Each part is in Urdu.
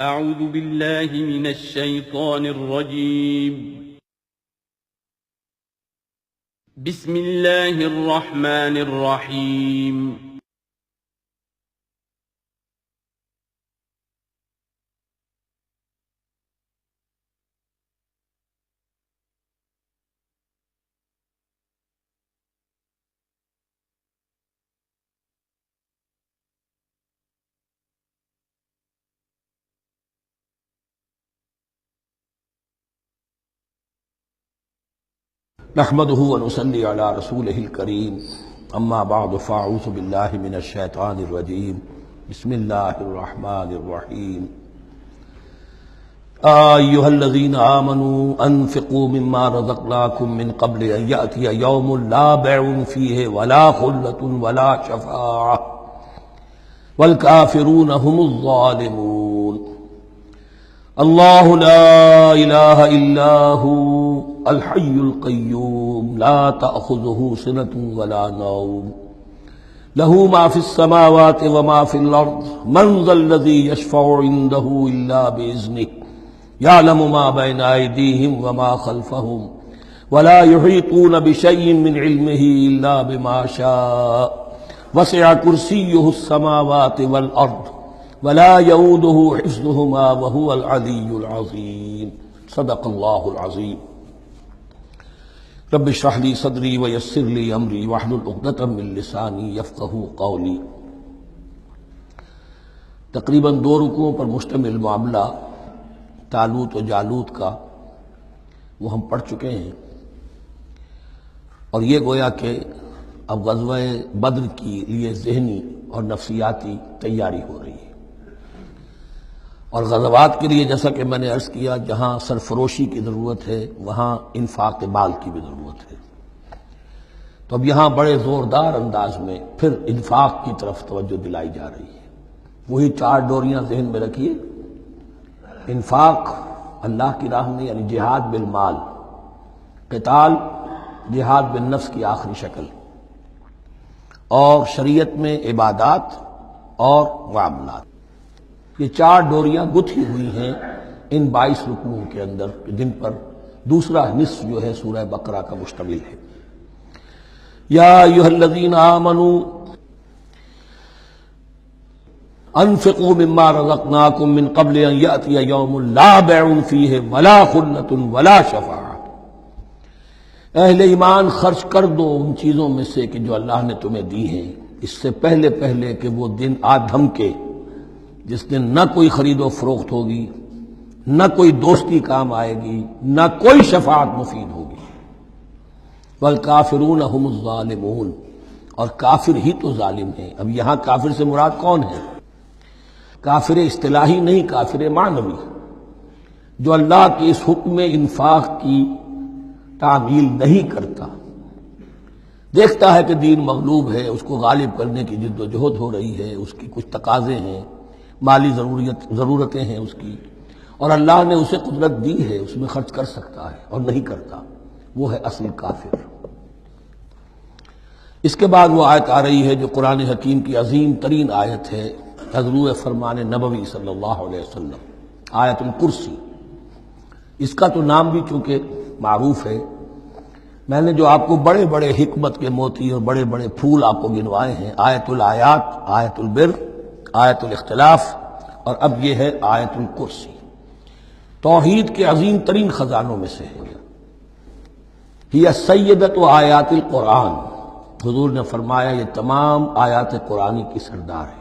أعوذ بالله من الشيطان الرجيم. بسم الله الرحمن الرحيم. نحمده ونصلي على رسوله الكريم اما بعد فاعوذ بالله من الشيطان الرجيم بسم الله الرحمن الرحيم ايها الذين آمنوا انفقوا مما رزقناكم من قبل ان يأتي يوم لا بيع فيه ولا خلة ولا شفاعة والكافرون هم الظالمون اللہ لا الہ الا هو الحی القیوم لا تأخذه سنة ولا نوم له ما في السماوات وما في الأرض من ذا الذي يشفع عنده إلا بإذنه يعلم ما بين أيديهم وما خلفهم ولا يحيطون بشيء من علمه إلا بما شاء وسع كرسيه السماوات والأرض ولا يؤوده حفظهما وهو العلي العظيم صدق الله العظيم رب اشرح لي صدري ويسر لي امري واحلل عقدة من لساني يفقهوا قولي. تقریباً 2 رکوعوں پر مشتمل معاملہ طالوت و جالوت کا وہ ہم پڑھ چکے ہیں، اور یہ گویا کہ اب غزوہ بدر کی لیے ذہنی اور نفسیاتی تیاری ہو رہی ہے. اور غزوات کے لیے جیسا کہ میں نے عرض کیا، جہاں سرفروشی کی ضرورت ہے وہاں انفاق مال کی بھی ضرورت ہے. تو اب یہاں بڑے زوردار انداز میں پھر انفاق کی طرف توجہ دلائی جا رہی ہے. وہی 4 ڈوریاں ذہن میں رکھیے: انفاق اللہ کی راہ میں یعنی جہاد بالمال، قتال جہاد بالنفس کی آخری شکل، اور شریعت میں عبادات اور معاملات. یہ 4 ڈوریاں گتھی ہوئی ہیں ان 22 رکوعوں کے اندر، جن پر دوسرا نصف جو ہے سورہ بقرہ کا مشتمل ہے. یا ایھا الذین آمنوا انفقوا مما رزقناکم من قبل ان یأتی یوم لا بیع فیہ ولا خلۃ ولا شفاعۃ. اہل ایمان خرچ کر دو ان چیزوں میں سے کہ جو اللہ نے تمہیں دی ہیں، اس سے پہلے کہ وہ دن آ دھمکے جس دن نہ کوئی خرید و فروخت ہوگی، نہ کوئی دوستی کام آئے گی، نہ کوئی شفاعت مفید ہوگی. والکافرون هم الظالمون، اور کافر ہی تو ظالم ہیں. اب یہاں کافر سے مراد کون ہے؟ کافر اصطلاحی نہیں، کافر معنوی، جو اللہ کے اس حکم انفاق کی تعمیل نہیں کرتا، دیکھتا ہے کہ دین مغلوب ہے، اس کو غالب کرنے کی جد و جہد ہو رہی ہے، اس کی کچھ تقاضے ہیں، مالی ضرورتیں ہیں اس کی، اور اللہ نے اسے قدرت دی ہے، اس میں خرچ کر سکتا ہے اور نہیں کرتا، وہ ہے اصل کافر. اس کے بعد وہ آیت آ رہی ہے جو قرآن حکیم کی عظیم ترین آیت ہے، حضور فرمان نبوی صلی اللہ علیہ وسلم، آیت الکرسی. اس کا تو نام بھی چونکہ معروف ہے، میں نے جو آپ کو بڑے بڑے حکمت کے موتی اور بڑے بڑے پھول آپ کو گنوائے ہیں: آیت الآیات، آیت البر، آیت الاختلاف، اور اب یہ ہے آیت الکرسی. توحید کے عظیم ترین خزانوں میں سے ہے. ہی سیدۃ آیات القرآن، حضور نے فرمایا یہ تمام آیات قرآنی کی سردار ہے.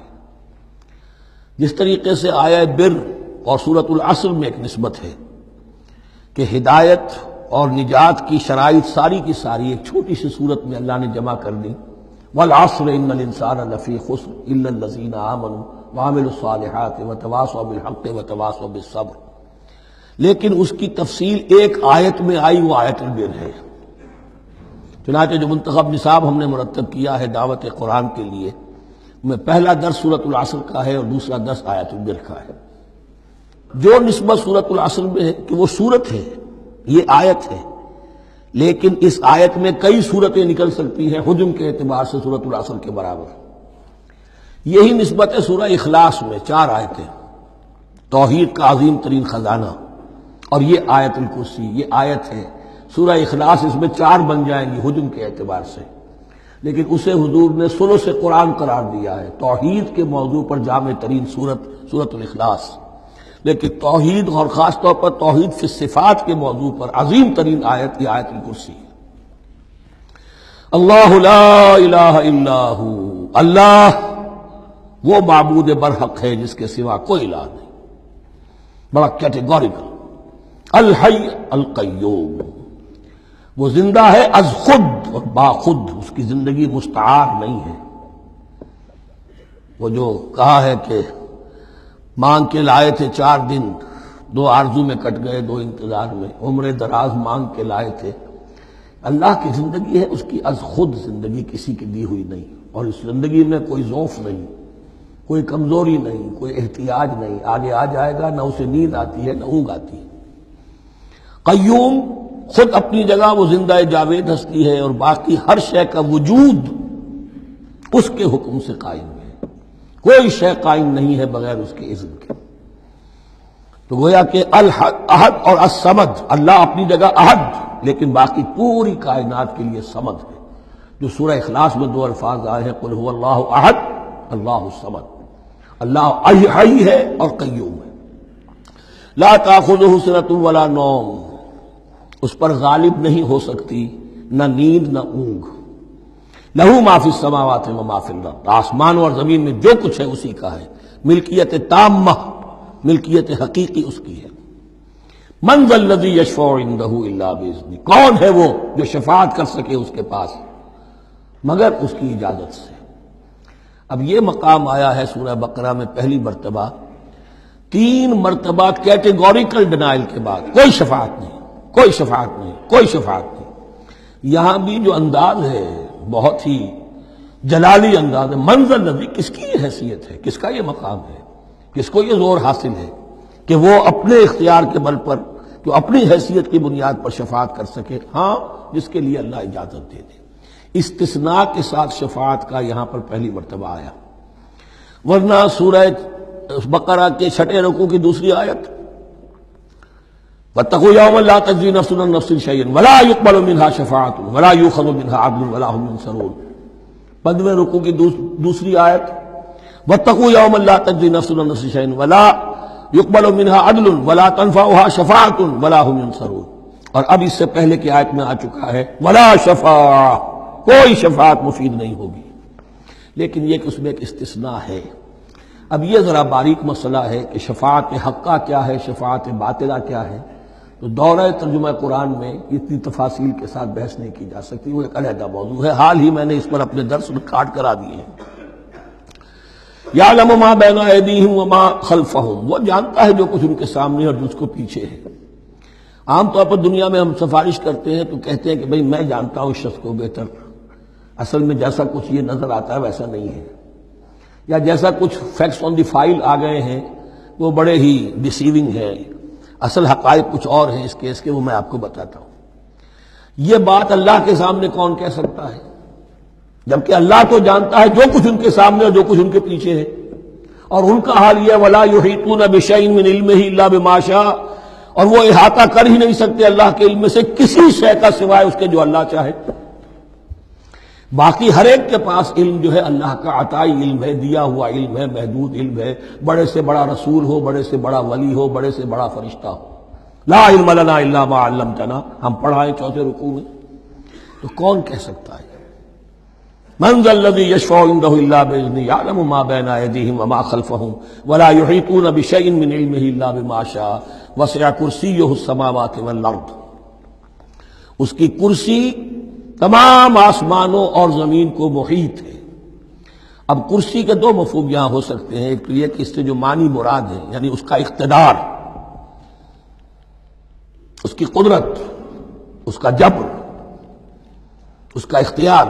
جس طریقے سے آیہ بر اور سورۃ العصر میں ایک نسبت ہے کہ ہدایت اور نجات کی شرائط ساری کی ساری ایک چھوٹی سی صورت میں اللہ نے جمع کر دی: والعصر ان الانسان لفی خسر الا الذین آمنوا وعملوا الصالحات وتواصوا بالحق وتواصوا بالصبر. لیکن اس کی تفصیل ایک آیت میں آئی، وہ آیت البر ہے. چنانچہ جو منتخب نصاب ہم نے مرتب کیا ہے دعوت قرآن کے لیے، میں پہلا درس سورۃ العصر کا ہے اور دوسرا درس آیت البر کا ہے. جو نسبت سورۃ العصر میں ہے کہ وہ سورت ہے، یہ آیت ہے، لیکن اس آیت میں کئی صورتیں نکل سکتی ہیں حجم کے اعتبار سے سورۃ العصر کے برابر. یہی نسبت ہے سورہ اخلاص میں، 4 آیتیں. توحید کا عظیم ترین خزانہ. اور یہ آیت الکرسی، یہ آیت ہے. سورہ اخلاص اس میں 4 بن جائیں گی ہجم کے اعتبار سے، لیکن اسے حضور نے ثلث قرآن قرار دیا ہے. توحید کے موضوع پر جامع ترین سورۃ الاخلاص، لیکن توحید اور خاص طور پر توحید فی الصفات کے موضوع پر عظیم ترین آیت یہ آیت الکرسی ہے. اللہ لا الہ الا ہو، اللہ وہ معبود برحق ہے جس کے سوا کوئی الہ نہیں. بڑا کیٹیگوریکل. الحی القیوم، وہ زندہ ہے از خود اور باخود، اس کی زندگی مستعار نہیں ہے. وہ جو کہا ہے کہ مانگ کے لائے تھے 4 دن، 2 آرزو میں کٹ گئے 2 انتظار میں، عمر دراز مانگ کے لائے تھے. اللہ کی زندگی ہے اس کی از خود زندگی، کسی کی دی ہوئی نہیں. اور اس زندگی میں کوئی ضعف نہیں، کوئی کمزوری نہیں، کوئی احتیاج نہیں. آگے آ جائے گا، نہ اسے نیند آتی ہے نہ اونگ آتی ہے. قیوم، خود اپنی جگہ وہ زندہ جاوید ہستی ہے، اور باقی ہر شے کا وجود اس کے حکم سے قائم ہے. کوئی شے قائم نہیں ہے بغیر اس کے اذن کے. تو گویا کہ احد اور الصمد، اللہ اپنی جگہ احد، لیکن باقی پوری کائنات کے لیے صمد ہے. جو سورہ اخلاص میں 2 الفاظ آئے ہیں، قل هو اللہ احد اللہ الصمد. اللہ حی ہے اور قیوم ہے. لا تاخذہ سنۃ ولا نوم، اس پر غالب نہیں ہو سکتی نہ نیند نہ اونگ. لہو ما فی السماوات و ما فی الارض، آسمانوں اور زمین میں جو کچھ ہے اسی کا ہے. ملکیت تامہ، ملکیت حقیقی اس کی ہے. من ذا الذی یشفع عندہ الا باذنہ، کون ہے وہ جو شفاعت کر سکے اس کے پاس مگر اس کی اجازت سے. اب یہ مقام آیا ہے سورہ بقرہ میں پہلی مرتبہ. 3 مرتبہ کیٹیگوریکل ڈینائل کے بعد کوئی شفاعت نہیں، کوئی شفاعت نہیں، کوئی شفاعت نہیں. یہاں بھی جو انداز ہے بہت ہی جلالی انداز ہے. منزل نبی، کس کی یہ حیثیت ہے، کس کا یہ مقام ہے، کس کو یہ زور حاصل ہے کہ وہ اپنے اختیار کے بل پر جو اپنی حیثیت کی بنیاد پر شفاعت کر سکے. ہاں، جس کے لیے اللہ اجازت دے دے. استثناء کے ساتھ شفاعت کا یہاں پر پہلی مرتبہ آیا. ورنہ سورہ بقرہ کے 6 رکوع کی دوسری آیت، واتقوا یوما لا تجزی نفس عن نفس شیئا ولا یقبل منها شفاعۃ ولا یؤخذ منها عدل ولا هم ينصرون. 15 رکوع کی دوسری آیت، واتقوا یوما لا تجزی نفس عن نفس شیئا ولا یقبل منها عدل ولا تنفعها شفاعۃ ولا هم ينصرون. اور اب اس سے پہلے کی آیت میں آ چکا ہے ولا شفاعہ، کوئی شفاعت مفید نہیں ہوگی. لیکن یہ کہ اس میں ایک استثناء ہے. اب یہ ذرا باریک مسئلہ ہے کہ شفاعت حقہ کیا ہے، شفاعت باطلہ کیا ہے. تو دورہ ترجمہ قرآن میں اتنی تفاصیل کے ساتھ بحث نہیں کی جا سکتی، وہ ایک علیحدہ موضوع ہے. حال ہی میں نے اس پر اپنے درس ریکارڈ کرا دیے ہیں. یعلم ما بین ایدیہم وما خلفہم، وہ جانتا ہے جو کچھ ان کے سامنے اور جس کو پیچھے ہے. عام طور پر دنیا میں ہم سفارش کرتے ہیں تو کہتے ہیں کہ بھئی میں جانتا ہوں اس شخص کو بہتر. اصل میں جیسا کچھ یہ نظر آتا ہے ویسا نہیں ہے، یا جیسا کچھ فیکٹس آن دی فائل آ گئے ہیں وہ بڑے ہی ڈیسیونگ ہے. اصل حقائق کچھ اور ہیں اس کیس کے، وہ میں آپ کو بتاتا ہوں. یہ بات اللہ کے سامنے کون کہہ سکتا ہے، جبکہ اللہ تو جانتا ہے جو کچھ ان کے سامنے اور جو کچھ ان کے پیچھے ہے. اور ان کا حال یہ ولا یحیطون بشیء من علمہ الا بما شاء، اور وہ احاطہ کر ہی نہیں سکتے اللہ کے علم سے کسی شے کا سوائے اس کے جو اللہ چاہے. باقی ہر ایک کے پاس علم جو ہے اللہ کا عطائی علم ہے، دیا ہوا علم ہے، محدود علم ہے. بڑے سے بڑا رسول ہو، بڑے سے بڑا ولی ہو، بڑے سے بڑا فرشتہ ہو. لا علم لنا الا ما علمتنا، ہم پڑھائیں 4 رکوع میں. تو کون کہہ سکتا ہے من ذا الذی یشفع عندہ الا باذنہ یعلم ما بین ایدیہم وما خلفہم ولا یحیطون بشیء من علمہ الا بما شاء وسع کرسیہ السماوات والارض. اس کی کرسی تمام آسمانوں اور زمین کو محیط ہے. اب کرسی کے 2 مفہوم یہاں ہو سکتے ہیں. ایک تو یہ کہ اس سے جو معنی مراد ہے یعنی اس کا اقتدار، اس کی قدرت، اس کا جبر، اس کا اختیار،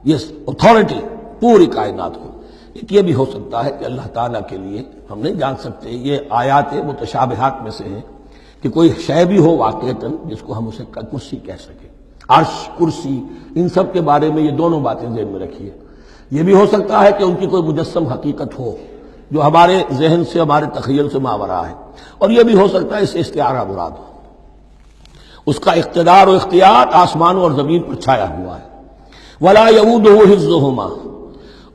یہ اتھارٹی پوری کائنات کو. ایک یہ بھی ہو سکتا ہے کہ اللہ تعالیٰ کے لیے ہم نہیں جان سکتے، یہ آیات متشابہات میں سے ہیں کہ کوئی شے بھی ہو واقعتاً جس کو ہم اسے کرسی کہہ سکیں. عرش، کرسی، ان سب کے بارے میں یہ دونوں باتیں ذہن میں رکھیے. یہ بھی ہو سکتا ہے کہ ان کی کوئی مجسم حقیقت ہو جو ہمارے ذہن سے ہمارے تخیل سے ماورا ہے، اور یہ بھی ہو سکتا ہے اس سے استعارہ مراد ہو۔ اس کا اقتدار و اختیار آسمانوں اور زمین پر چھایا ہوا ہے۔ ولا یعودہ حفظہما،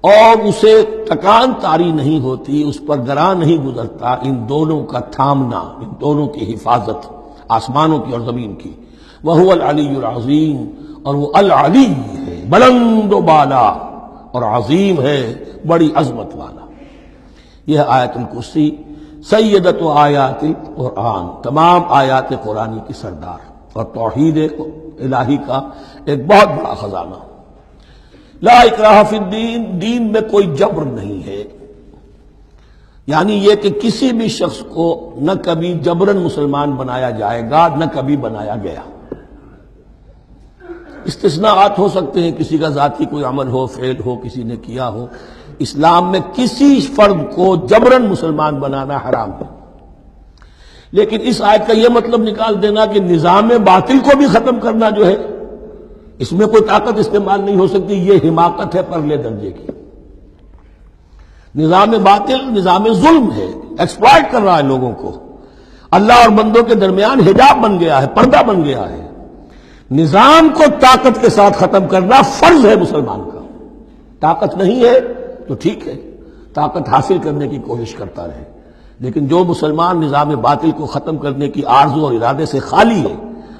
اور اسے تکان تاری نہیں ہوتی، اس پر گراں نہیں گزرتا ان دونوں کا تھامنا، ان دونوں کی حفاظت، آسمانوں کی اور زمین کی۔ وہو العلی العظیم، اور وہ العلی ہے، بلند و بالا، اور عظیم ہے، بڑی عظمت والا۔ یہ آیت الکرسی سیدۃ آیات القرآن، تمام آیات قرآنی کی سردار، اور توحید الہی کا ایک بہت بڑا خزانہ۔ لا اکراہ فی الدین، دین میں کوئی جبر نہیں ہے، یعنی یہ کہ کسی بھی شخص کو نہ کبھی جبراً مسلمان بنایا جائے گا، نہ کبھی بنایا گیا۔ استثناءات ہو سکتے ہیں، کسی کا ذاتی کوئی عمل ہو، فعل ہو، کسی نے کیا ہو۔ اسلام میں کسی فرد کو جبراً مسلمان بنانا حرام ہے، لیکن اس آیت کا یہ مطلب نکال دینا کہ نظام باطل کو بھی ختم کرنا جو ہے، اس میں کوئی طاقت استعمال نہیں ہو سکتی، یہ حماقت ہے پرلے درجے کی۔ نظام باطل نظام ظلم ہے، ایکسپلائٹ کر رہا ہے لوگوں کو، اللہ اور بندوں کے درمیان حجاب بن گیا ہے، پردہ بن گیا ہے۔ نظام کو طاقت کے ساتھ ختم کرنا فرض ہے مسلمان کا۔ طاقت نہیں ہے تو ٹھیک ہے، طاقت حاصل کرنے کی کوشش کرتا رہے، لیکن جو مسلمان نظام باطل کو ختم کرنے کی آرزو اور ارادے سے خالی ہے،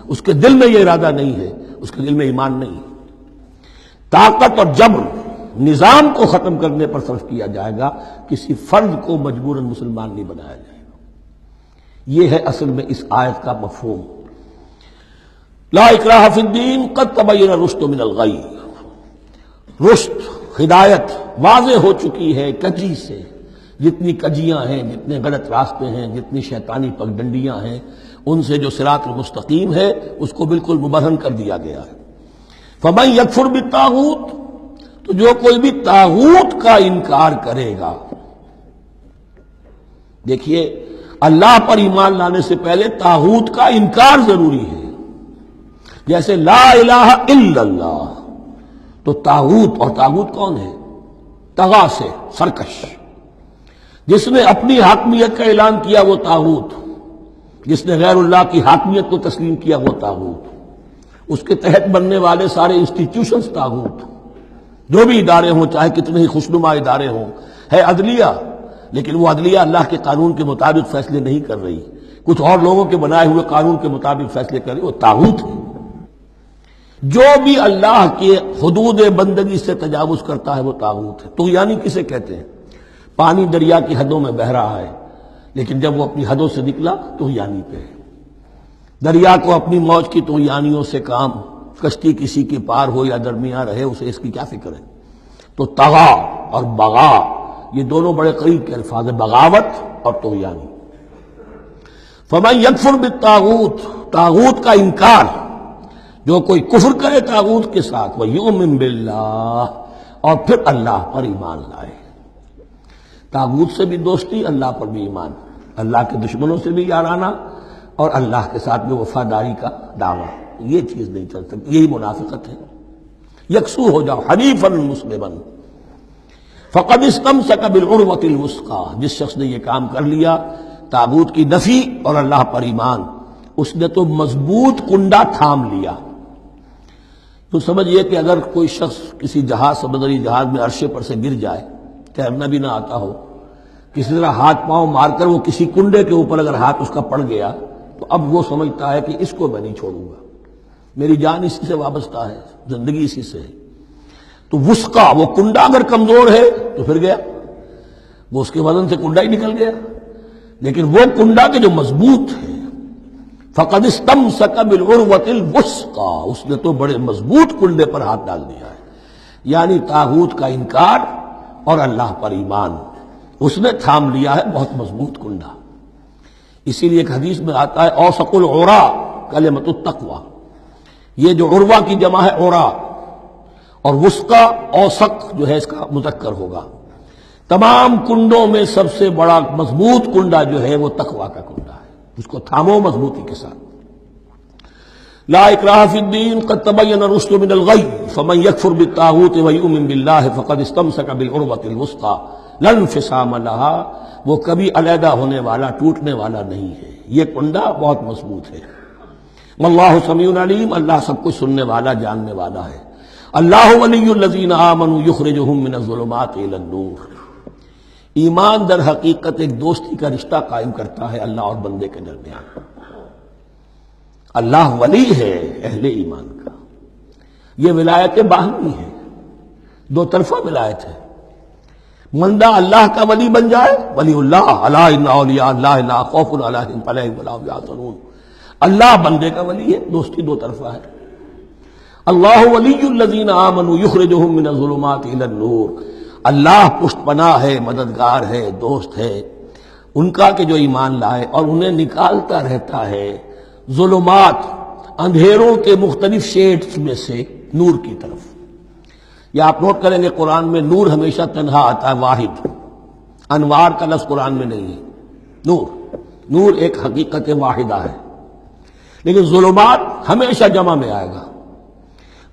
اس کے دل میں یہ ارادہ نہیں ہے، اس کے دل میں ایمان نہیں ہے۔ طاقت اور جبر نظام کو ختم کرنے پر صرف کیا جائے گا، کسی فرد کو مجبوراً مسلمان نہیں بنایا جائے گا۔ یہ ہے اصل میں اس آیت کا مفہوم۔ لا اکراہ فی الدین قد تبین الرشد من الغی، رشد، ہدایت واضح ہو چکی ہے کجی سے، جتنی کجیاں ہیں، جتنے غلط راستے ہیں، جتنی شیطانی پگڈنڈیاں ہیں، ان سے جو صراط المستقیم ہے اس کو بالکل مبرہن کر دیا گیا ہے۔ فمن یکفر بالطاغوت، تو جو کوئی بھی طاغوت کا انکار کرے گا، دیکھیے اللہ پر ایمان لانے سے پہلے طاغوت کا انکار ضروری ہے۔ جیسے لا الہ الا اللہ، تو طاغوت، اور طاغوت کون ہے؟ طغا سے سرکش، جس نے اپنی حاکمیت کا اعلان کیا وہ طاغوت، جس نے غیر اللہ کی حاکمیت کو تسلیم کیا وہ طاغوت، اس کے تحت بننے والے سارے انسٹیٹیوشنز طاغوت، جو بھی ادارے ہوں، چاہے کتنے ہی خوشنما ادارے ہوں۔ ہے عدلیہ، لیکن وہ عدلیہ اللہ کے قانون کے مطابق فیصلے نہیں کر رہی، کچھ اور لوگوں کے بنائے ہوئے قانون کے مطابق فیصلے کر رہی، وہ طاغوت ہے۔ جو بھی اللہ کے حدود بندگی سے تجاوز کرتا ہے وہ طاغوت ہے۔ طغیانی کسے کہتے ہیں؟ پانی دریا کی حدوں میں بہہ رہا ہے، لیکن جب وہ اپنی حدوں سے نکلا طغیانی پہ ہے۔ دریا کو اپنی موج کی طغیانیوں سے کام، کشتی کسی کے پار ہو یا درمیان رہے، اسے اس کی کیا فکر ہے؟ تو طغا اور بغا، یہ دونوں بڑے قریب کے الفاظ ہیں، بغاوت اور طغیانی۔ فمن یکفر بالطاغوت، طاغوت کا انکار، جو کوئی کفر کرے طاغوت کے ساتھ، وَيُؤْمِن بِاللَّهِ، اور پھر اللہ پر ایمان لائے۔ طاغوت سے بھی دوستی، اللہ پر بھی ایمان، اللہ کے دشمنوں سے بھی یارانہ، اور اللہ کے ساتھ بھی وفاداری کا دعویٰ، یہ چیز نہیں چل سکتی، یہی منافقت ہے۔ یکسو ہو جاؤ، حنیفا مسلما، فقد استمسک بالعروۃ الوثقی، جس شخص نے یہ کام کر لیا، طاغوت کی نفی اور اللہ پر ایمان، اس نے تو مضبوط کنڈا تھام لیا۔ تو سمجھئے کہ اگر کوئی شخص کسی جہاز، سمندری جہاز میں عرشے پر سے گر جائے، تیرنا بھی نہ آتا ہو، کسی طرح ہاتھ پاؤں مار کر وہ کسی کنڈے کے اوپر اگر ہاتھ اس کا پڑ گیا، تو اب وہ سمجھتا ہے کہ اس کو میں نہیں چھوڑوں گا، میری جان اسی سے وابستہ ہے، زندگی اسی سے ہے۔ تو وثقہ، وہ کنڈا اگر کمزور ہے تو پھر گیا، وہ اس کے وزن سے کنڈا ہی نکل گیا، لیکن وہ کنڈا کہ جو مضبوط ہے، فقد استمسک بالعروۃ الوثقی، اس نے تو بڑے مضبوط کنڈے پر ہاتھ ڈال دیا ہے، یعنی طاغوت کا انکار اور اللہ پر ایمان، اس نے تھام لیا ہے بہت مضبوط کنڈا۔ اسی لیے ایک حدیث میں آتا ہے اوثق العراء کلمۃ التقوی، یہ جو عروہ کی جمع ہے عراء، اور وثقی اوثق جو ہے اس کا مذکر ہوگا۔ تمام کنڈوں میں سب سے بڑا مضبوط کنڈا جو ہے وہ تقوی کا کنڈا ہے، اس کو تھامو مضبوطی کے ساتھ۔ لا اکراہ فی الدین قد تبین الرشد من الغی فمن یکفر بالطاغوت ویؤمن باللہ فقد استمسک بالعروۃ الوثقی لا انفصام لہا، وہ کبھی علیحدہ ہونے والا، ٹوٹنے والا نہیں ہے، یہ کنڈا بہت مضبوط ہے۔ واللہ سمیع علیم، اللہ سب کچھ سننے والا، جاننے والا ہے۔ اللہ ولی الذین آمنوا یخرجہم من الظلمات الی النور، ایمان در حقیقت ایک دوستی کا رشتہ قائم کرتا ہے اللہ اور بندے کے درمیان۔ اللہ ولی ہے اہل ایمان کا، یہ ولایت باہمی ہے، دو طرفہ ولایت ہے۔ بندہ اللہ کا ولی بن جائے، ولی اللہ، الا ان اولیاء اللہ لا خوف علیہم ولا هم یحزنون، اللہ بندے کا ولی ہے، دوستی دو طرفہ ہے۔ اللہ ولی الذین آمنوا یخرجہم من الظلمات الی النور، اللہ پشت پناہ ہے، مددگار ہے، دوست ہے ان کا کہ جو ایمان لائے، اور انہیں نکالتا رہتا ہے ظلمات، اندھیروں کے مختلف شیڈز میں سے نور کی طرف۔ یا آپ نوٹ کریں گے قرآن میں نور ہمیشہ تنہا آتا ہے، واحد، انوار کا لفظ قرآن میں نہیں ہے۔ نور ایک حقیقت واحدہ ہے، لیکن ظلمات ہمیشہ جمع میں آئے گا،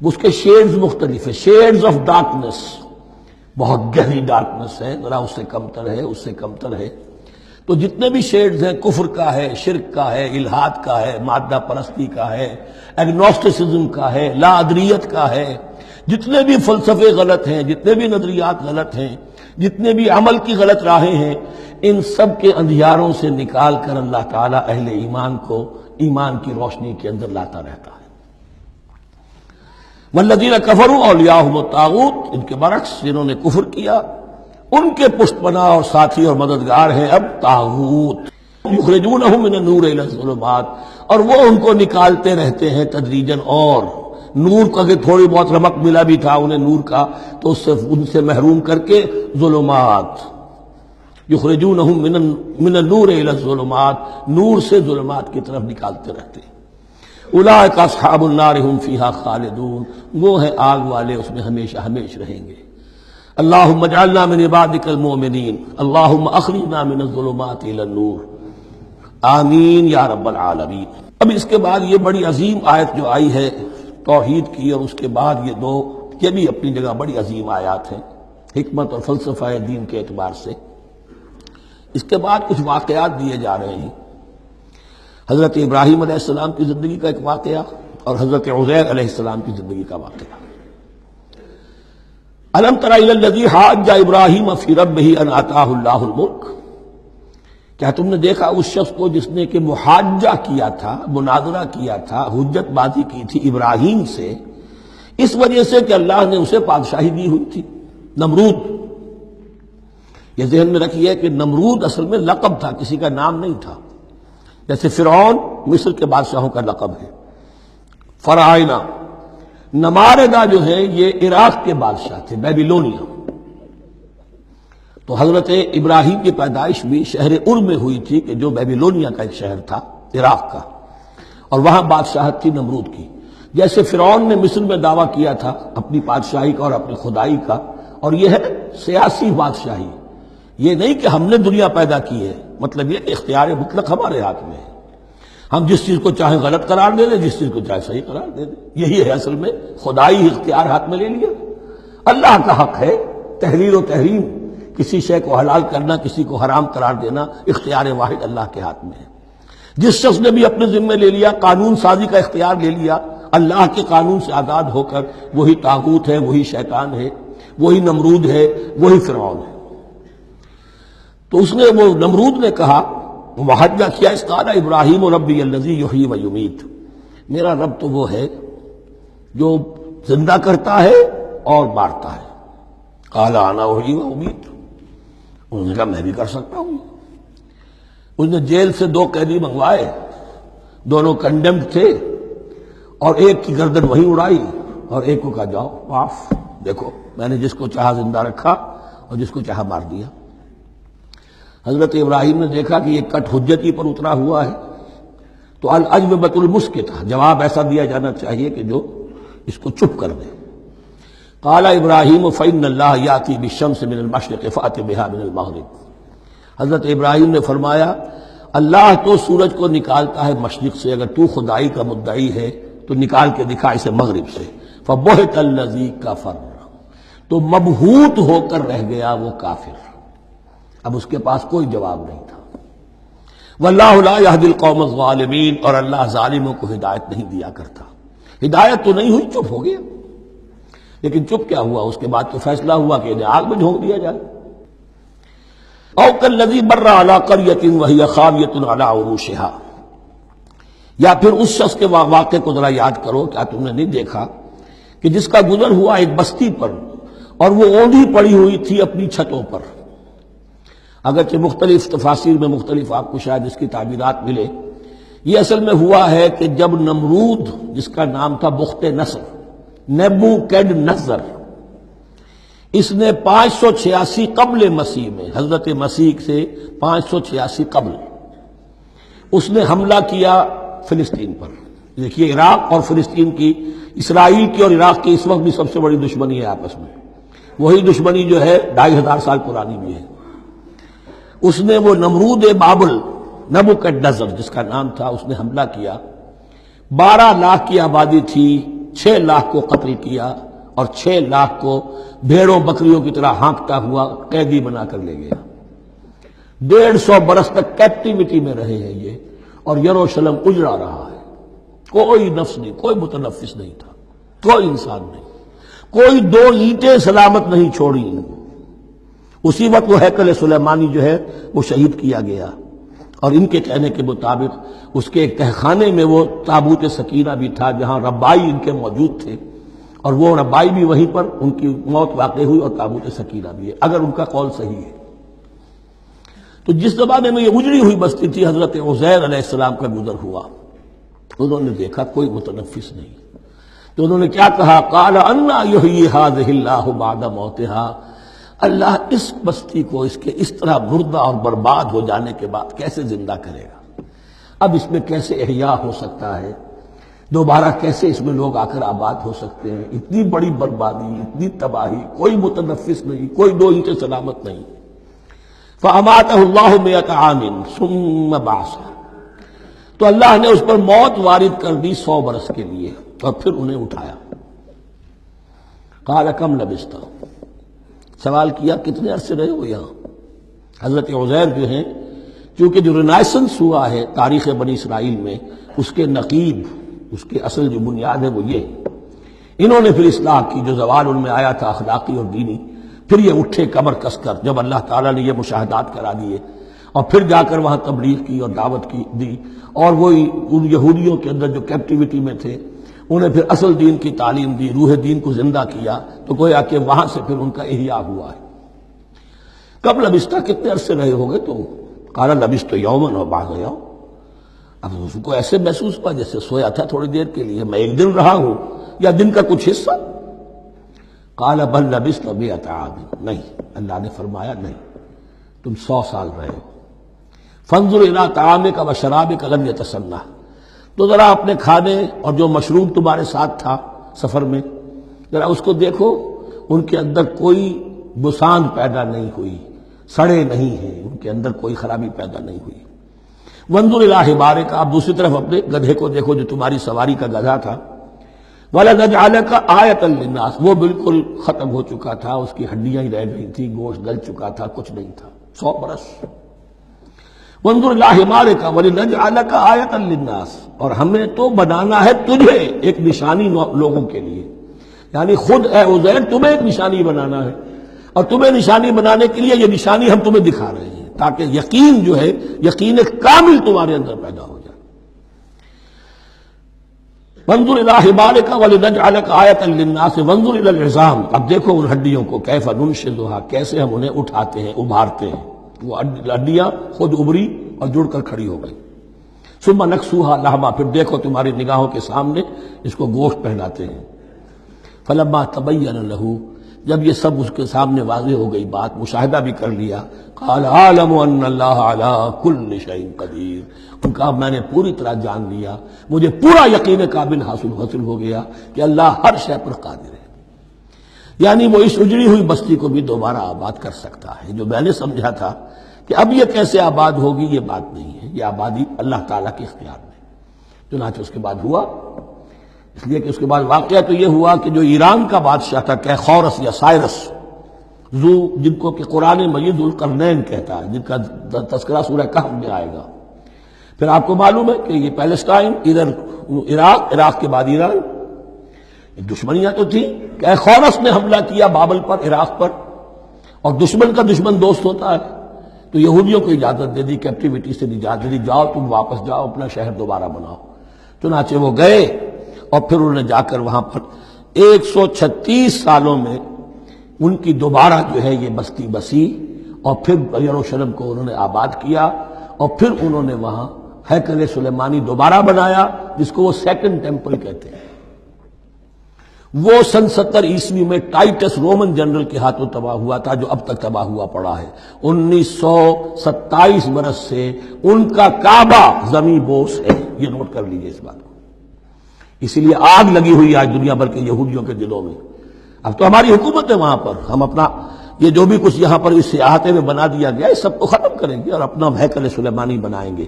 اس کے شیڈز مختلف ہیں، شیڈز آف ڈارکنس، بہت گہری ڈارکنس ہے، ذرا اس سے کمتر ہے، اس سے کمتر ہے۔ تو جتنے بھی شیڈز ہیں، کفر کا ہے، شرک کا ہے، الحاد کا ہے، مادہ پرستی کا ہے، ایگنوسٹسزم کا ہے، لا ادریت کا ہے، جتنے بھی فلسفے غلط ہیں، جتنے بھی نظریات غلط ہیں، جتنے بھی عمل کی غلط راہیں ہیں، ان سب کے اندھیاروں سے نکال کر اللہ تعالیٰ اہل ایمان کو ایمان کی روشنی کے اندر لاتا رہتا ہے۔ والذین کفروا اولیاءہم الطاغوت، ان کے برعکس جنہوں نے کفر کیا ان کے پشت پناہ اور ساتھی اور مددگار ہیں اب طاغوت، یخرجونہم من النور الی الظلمات، اور وہ ان کو نکالتے رہتے ہیں تدریجاً، اور نور کا کہ تھوڑی بہت رمق ملا بھی تھا انہیں نور کا تو ان سے محروم کر کے ظلمات، یخرجونہم من النور الی الظلمات، نور سے ظلمات کی طرف نکالتے رہتے ہیں۔ اولئک اصحاب النار هم فیہا خالدون، وہ ہیں آگ والے، اس میں ہمیشہ ہمیشہ رہیں گے۔ اللہم اجعلنا من عبادک المؤمنین، اللہم اخرجنا من الظلمات الی النور، آمین یا رب العالمین۔ اب اس کے بعد یہ بڑی عظیم آیت جو آئی ہے توحید کی، اور اس کے بعد یہ بھی اپنی جگہ بڑی عظیم آیات ہیں حکمت اور فلسفہ دین کے اعتبار سے۔ اس کے بعد کچھ واقعات دیے جا رہے ہیں، حضرت ابراہیم علیہ السلام کی زندگی کا ایک واقعہ اور حضرت عزیر علیہ السلام کی زندگی کا واقعہ۔ الم تر الی الذی حاج ابراہیم فی ربہ ان آتاہ اللہ الملک، کیا تم نے دیکھا اس شخص کو جس نے کہ محاجہ کیا تھا، مناظرہ کیا تھا، حجت بازی کی تھی ابراہیم سے، اس وجہ سے کہ اللہ نے اسے بادشاہی دی ہوئی تھی، نمرود۔ یہ ذہن میں رکھیے کہ نمرود اصل میں لقب تھا، کسی کا نام نہیں تھا، جیسے فرعون مصر کے بادشاہوں کا لقب ہے، فرعونہ۔ نماردہ جو ہے یہ عراق کے بادشاہ تھے، بیبیلونیا۔ تو حضرت ابراہیم کی پیدائش بھی شہر ار میں ہوئی تھی کہ جو بیبیلونیا کا ایک شہر تھا عراق کا، اور وہاں بادشاہت تھی نمرود کی۔ جیسے فرعون نے مصر میں دعویٰ کیا تھا اپنی بادشاہی کا اور اپنی خدائی کا، اور یہ ہے سیاسی بادشاہی، یہ نہیں کہ ہم نے دنیا پیدا کی ہے، مطلب یہ کہ اختیار مطلق ہمارے ہاتھ میں ہے، ہم جس چیز کو چاہیں غلط قرار دے دیں، جس چیز کو چاہے صحیح قرار دے دیں، یہی ہے اصل میں خدائی اختیار ہاتھ میں لے لیا۔ اللہ کا حق ہے تحلیل و تحریم، کسی شے کو حلال کرنا، کسی کو حرام قرار دینا، اختیار واحد اللہ کے ہاتھ میں ہے۔ جس شخص نے بھی اپنے ذمے لے لیا، قانون سازی کا اختیار لے لیا اللہ کے قانون سے آزاد ہو کر، وہی طاغوت ہے، وہی شیطان ہے، وہی نمرود ہے، وہی فرعون ہے۔ تو اس نے، وہ نمرود نے کہا، محاجہ کیا، اس قال ابراہیم ربی الذی یحیی و یمیت، میرا رب تو وہ ہے جو زندہ کرتا ہے اور مارتا ہے۔ قال انا احیی و امیت، انہوں نے کہا میں بھی کر سکتا ہوں۔ اس نے جیل سے 2 قیدی منگوائے، دونوں کنڈیمڈ تھے، اور ایک کی گردن وہیں اڑائی اور ایک کو کہا جاؤ معاف، دیکھو میں نے جس کو چاہا زندہ رکھا اور جس کو چاہا مار دیا۔ حضرت ابراہیم نے دیکھا کہ یہ کٹ حجتی پر اترا ہوا ہے، تو العجوبۃ المسکتہ، جواب ایسا دیا جانا چاہیے کہ جو اس کو چپ کر دے۔ قال ابراہیم فإن اللہ یأتی بالشمس من المشرق فأت بها من المغرب، حضرت ابراہیم نے فرمایا اللہ تو سورج کو نکالتا ہے مشرق سے، اگر تو خدائی کا مدعی ہے تو نکال کے دکھا اسے مغرب سے۔ فبہت الذی کفر، تو مبہوت ہو کر رہ گیا وہ کافر۔ اب اس کے پاس کوئی جواب نہیں تھا۔ واللہ لا یہدی القوم الظالمین، اور اللہ ظالموں کو ہدایت نہیں دیا کرتا۔ ہدایت تو نہیں ہوئی، چپ ہو گیا۔ لیکن چپ کیا ہوا؟ اس کے بعد تو فیصلہ ہوا کہ انہیں آگ میں جھونک دیا جائے۔ او کالذی مر علی قریۃ وہی خاویۃ علی عروشہا، یا پھر اس شخص کے واقعے کو ذرا یاد کرو، کیا تم نے نہیں دیکھا کہ جس کا گزر ہوا ایک بستی پر اور وہ اوندھی پڑی ہوئی تھی اپنی چھتوں پر۔ اگرچہ مختلف تفاسیر میں مختلف آپ کو شاید اس کی تعبیرات ملے، یہ اصل میں ہوا ہے کہ جب نمرود، جس کا نام تھا بخت نصر، نیبوکیڈ نظر، اس نے 586 قبل مسیح میں، حضرت مسیح سے 586 قبل، اس نے حملہ کیا فلسطین پر۔ دیکھیے عراق اور فلسطین کی، اسرائیل کی اور عراق کی اس وقت بھی سب سے بڑی دشمنی ہے آپس میں، وہی دشمنی جو ہے 2500 سال پرانی بھی ہے۔ اس نے وہ نمرود بابل، نیبوکیڈنیزر جس کا نام تھا، اس نے حملہ کیا۔ 12 لاکھ کی آبادی تھی، 6 لاکھ کو قتل کیا اور 6 لاکھ کو بھیڑوں بکریوں کی طرح ہانکتا ہوا قیدی بنا کر لے گیا۔ 150 برس تک کیپٹیوٹی میں رہے ہیں یہ، اور یروشلم اجڑا رہا ہے۔ کوئی نفس نہیں، کوئی متنفس نہیں تھا، کوئی انسان نہیں، کوئی 2 اینٹیں سلامت نہیں چھوڑی۔ اسی وقت وہ ہیکل سلیمانی جو ہے وہ شہید کیا گیا، اور ان کے کہنے کے مطابق اس کے ایک تہخانے میں وہ تابوت سکینہ بھی تھا جہاں ربائی ان کے موجود تھے، اور وہ ربائی بھی وہیں پر ان کی موت واقع ہوئی، اور تابوت سکینہ بھی ہے، اگر ان کا قول صحیح ہے۔ تو جس زمانے میں یہ اجڑی ہوئی بستی تھی، حضرت عزیر علیہ السلام کا گزر ہوا، انہوں نے دیکھا کوئی متنفس نہیں، تو انہوں نے کیا کہا؟ قال انا یحیی ھذہ اللہ بعد موتہا، اللہ اس بستی کو اس کے اس طرح مردہ اور برباد ہو جانے کے بعد کیسے زندہ کرے گا؟ اب اس میں کیسے احیاء ہو سکتا ہے؟ دوبارہ کیسے اس میں لوگ آ کر آباد ہو سکتے ہیں؟ اتنی بڑی بربادی، اتنی تباہی، کوئی متنفس نہیں، کوئی 2 اینٹیں سلامت نہیں۔ فَأَمَاتَهُ اللَّهُ مِئَةَ عَامٍ ثُمَّ بَعَثَهُ، تو اللہ نے اس پر موت وارد کر دی 100 برس کے لیے، اور پھر انہیں اٹھایا۔ قَالَ كَمْ لَبِثْتَ، سوال کیا کتنے عرصے رہے ہو یہاں؟ حضرت عزیر جو ہیں، چونکہ جو رینائسنس ہوا ہے تاریخ بنی اسرائیل میں، اس کے نقیب، اس کے اصل جو بنیاد ہے وہ یہ، انہوں نے پھر اصلاح کی، جو زوال ان میں آیا تھا اخلاقی اور دینی، پھر یہ اٹھے کمر کس کر جب اللہ تعالیٰ نے یہ مشاہدات کرا دیے، اور پھر جا کر وہاں تبلیغ کی اور دعوت کی دی، اور وہی ان یہودیوں کے اندر جو کیپٹیوٹی میں تھے انہیں پھر اصل دین کی تعلیم دی، روح دین کو زندہ کیا، تو گویا کہ وہاں سے پھر ان کا احیاء ہوا ہے۔ کب لبثت، کتنے عرصے رہے ہوگے تم؟ قال لبثت یوما و بعض یوم، اب اس کو ایسے محسوس ہوا جیسے سویا تھا تھوڑی دیر کے لیے، میں 1 دن رہا ہوں یا دن کا کچھ حصہ۔ قال بل لبثت 100 عام، نہیں، اللہ نے فرمایا نہیں، تم 100 سال رہے ہو۔ فانظر الی طعامک و شرابک لم یتسنہ، تو ذرا اپنے کھانے اور جو مشروب تمہارے ساتھ تھا سفر میں، ذرا اس کو دیکھو، ان کے اندر کوئی بساند پیدا نہیں ہوئی، سڑے نہیں ہیں، ان کے اندر کوئی خرابی پیدا نہیں ہوئی۔ وانظر الی حمارک، آپ دوسری طرف اپنے گدھے کو دیکھو جو تمہاری سواری کا گدھا تھا۔ وَلَنَجْعَلَكَ آیَةً لِلنَّاسِ، وہ بالکل ختم ہو چکا تھا، اس کی ہڈیاں ہی رہ گئی تھیں، گوشت گل چکا تھا، کچھ نہیں تھا، 100 برس۔ وانظر الی حمارک وَلِنَجْعَلَكَ آیَةً لِلنَّاسِ، اور ہمیں تو بنانا ہے تجھے ایک نشانی لوگوں کے لیے، یعنی خود اے عزیر تمہیں ایک نشانی بنانا ہے، اور تمہیں نشانی بنانے کے لیے یہ نشانی ہم تمہیں دکھا رہے ہیں، تاکہ یقین جو ہے، یقین کامل تمہارے اندر پیدا ہو جائے۔ وانظر الی حمارک ولنجعلک آیۃ للناس وانظر الی العظام، اب دیکھو ان ہڈیوں کو، کیف ننشزھا، کیسے ہم انہیں اٹھاتے ہیں، ابھارتے ہیں، وہ ہڈیاں خود ابری اور جڑ کر کھڑی ہو گئی۔ ثم نکسوھا لحما، پھر دیکھو تمہاری نگاہوں کے سامنے اس کو گوشت پہناتے ہیں۔ فلما تبین لہ، جب یہ سب اس کے سامنے واضح ہو گئی بات، مشاہدہ بھی کر لیا، قال اعلم ان اللہ علی کل شیء قدیر، ان کا میں نے پوری طرح جان لیا، مجھے پورا یقین قابل حاصل ہو گیا کہ اللہ ہر شے پر قادر ہے، یعنی وہ اس اجڑی ہوئی بستی کو بھی دوبارہ آباد کر سکتا ہے۔ جو میں نے سمجھا تھا کہ اب یہ کیسے آباد ہوگی، یہ بات نہیں ہے، یہ آبادی اللہ تعالیٰ کے اختیار میں۔ چنانچہ اس کے بعد ہوا، اس لیے کہ اس کے بعد واقعہ تو یہ ہوا کہ جو ایران کا بادشاہ تھا کیخورس یا سائرس، ذو، جن کو کہ قرآن مجید القرنین کہتا ہے، جن کا تذکرہ سورہ کہف میں آئے گا۔ پھر آپ کو معلوم ہے کہ یہ پیلسٹائن، ادھر عراق کے بعد ایران، دشمنیاں تو تھیں کہ خورس نے حملہ کیا بابل پر، عراق پر، اور دشمن کا دشمن دوست ہوتا ہے، تو یہودیوں کو اجازت دے دی، کیپٹیوٹی سے نجات دے دی، جاؤ تم واپس جاؤ، اپنا شہر دوبارہ بناؤ۔ چنانچہ وہ گئے، اور پھر انہوں نے جا کر وہاں پر 136 سالوں میں ان کی دوبارہ جو ہے یہ بستی بسی، اور پھر یروشلم کو انہوں نے آباد کیا، اور پھر انہوں نے وہاں ہیکل سلیمانی دوبارہ بنایا، جس کو وہ سیکنڈ ٹیمپل کہتے ہیں۔ وہ سن 70 عیسوی میں ٹائٹس رومن جنرل کے ہاتھوں تباہ ہوا تھا، جو اب تک تباہ ہوا پڑا ہے۔ 1927 برس سے ان کا کعبہ زمین بوس ہے، یہ نوٹ کر لیجئے اس بات کو۔ اسی لیے آگ لگی ہوئی آج دنیا بھر کے یہودیوں کے دلوں میں۔ اب تو ہماری حکومت ہے وہاں پر، ہم اپنا یہ جو بھی کچھ یہاں پر اس احاطے میں بنا دیا گیا اس سب کو ختم کریں گے، اور اپنا ہیکل سلیمانی بنائیں گے۔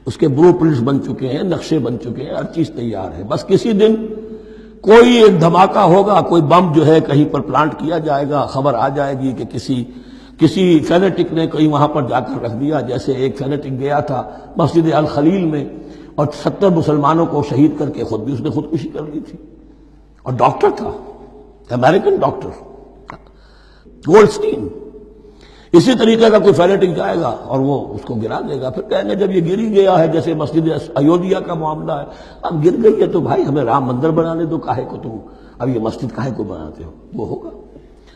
اس کے بلو پرنٹس بن چکے ہیں، نقشے بن چکے ہیں، ہر چیز تیار ہے۔ بس کسی دن کوئی ایک دھماکہ ہوگا، کوئی بم جو ہے کہیں پر پلانٹ کیا جائے گا، خبر آ جائے گی کہ کسی فینیٹک نے کہیں وہاں پر جا کر رکھ دیا، جیسے ایک فینیٹک گیا تھا مسجد الخلیل میں اور 70 مسلمانوں کو شہید کر کے خود بھی اس نے خودکشی کر لی تھی، اور ڈاکٹر تھا، امریکن ڈاکٹر گولڈسٹین۔ اسی طریقے کا کوئی فینیٹک جائے گا اور وہ اس کو گرا دے گا، پھر کہیں گے جب یہ گری گیا ہے، جیسے مسجد ایودھیا کا معاملہ ہے، اب گر گئی ہے تو بھائی ہمیں رام مندر بنانے دو، کاہے کو تم اب یہ مسجد کاہے کو بناتے ہو؟ وہ ہوگا،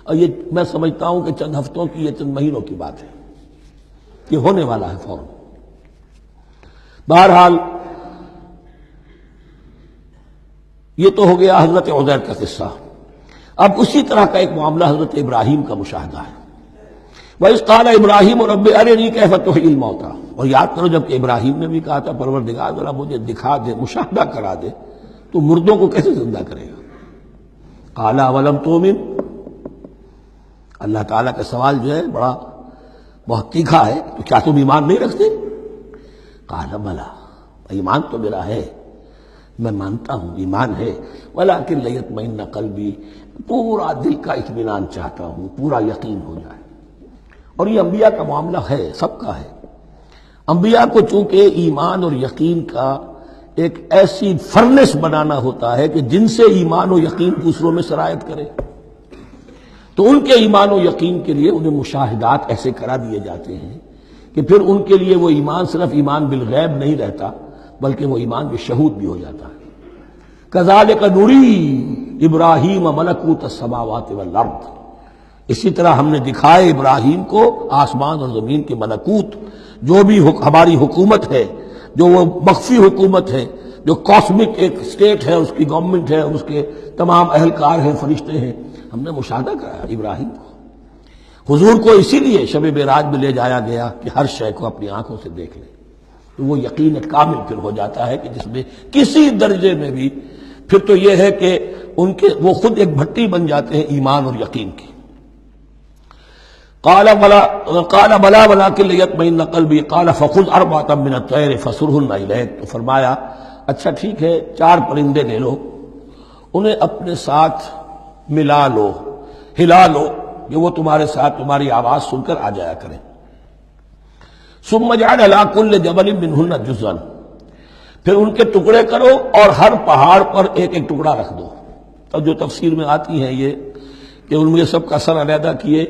اور یہ میں سمجھتا ہوں کہ چند ہفتوں کی، یہ چند مہینوں کی بات ہے، یہ ہونے والا ہے فوراً۔ بہرحال یہ تو ہو گیا حضرت عزیر کا قصہ۔ اب اسی طرح کا ایک معاملہ حضرت ابراہیم کا مشاہدہ ہے۔ وَإِذْ قَالَ إِبْرَاهِيمُ رَبِّ أَرِنِي كَيْفَ تُحْيِي الْمَوْتَىٰ، اور یاد کرو جب کہ ابراہیم نے بھی کہا تھا پروردگار ذرا مجھے دکھا دے، مشاہدہ کرا دے، تو مردوں کو کیسے زندہ کرے گا؟ قَالَ أَوَلَمْ تُؤْمِنْ، اللہ تعالیٰ کا سوال جو ہے بڑا بہت تیکھا ہے، تو کیا تم ایمان نہیں رکھتے؟ قَالَ بَلَىٰ، ایمان تو میرا ہے، میں مانتا ہوں ایمان ہے، وَلَٰكِن لِيَطْمَئِنَّ قَلْبِي، پورا دل کا اطمینان چاہتا ہوں، پورا یقین ہو جائے۔ اور یہ انبیاء کا معاملہ ہے، سب کا ہے۔ انبیاء کو چونکہ ایمان اور یقین کا ایک ایسی فرنس بنانا ہوتا ہے کہ جن سے ایمان و یقین دوسروں میں سرایت کرے، تو ان کے ایمان و یقین کے لیے انہیں مشاہدات ایسے کرا دیے جاتے ہیں کہ پھر ان کے لیے وہ ایمان صرف ایمان بالغیب نہیں رہتا، بلکہ وہ ایمان بالشہود بھی ہو جاتا ہے۔ کذالک نری ابراہیم ملکوت السماوات والارض، اسی طرح ہم نے دکھائے ابراہیم کو آسمان اور زمین کے ملکوت، جو بھی ہماری حکومت ہے، جو وہ مخفی حکومت ہے، جو کاسمک ایک اسٹیٹ ہے، اس کی گورنمنٹ ہے، اس کے تمام اہلکار ہیں، فرشتے ہیں، ہم نے مشاہدہ کرایا ابراہیم کو۔ حضور کو اسی لیے شب معراج میں لے جایا گیا کہ ہر شے کو اپنی آنکھوں سے دیکھ لیں، تو وہ یقین کامل پھر ہو جاتا ہے کہ جس میں کسی درجے میں بھی پھر تو یہ ہے کہ ان کے وہ خود ایک بھٹی بن جاتے ہیں ایمان اور یقین کی۔ قال بلا ولكن ليطمئن قلبي قال فخذ أربعة من الطير فصرهن إليك، تو فرمایا اچھا ٹھیک ہے 4 پرندے لے لو، انہیں اپنے ساتھ ملا لو، ہلا لو، کہ وہ تمہارے ساتھ تمہاری آواز سن کر آ جایا کریں۔ ثم اجعل على كل جبل منهن جزءا، پھر ان کے ٹکڑے کرو اور ہر پہاڑ پر ایک ایک ٹکڑا رکھ دو۔ تو جو تفسیر میں آتی ہے یہ کہ ان میں سب کا سر علیحدہ کیے،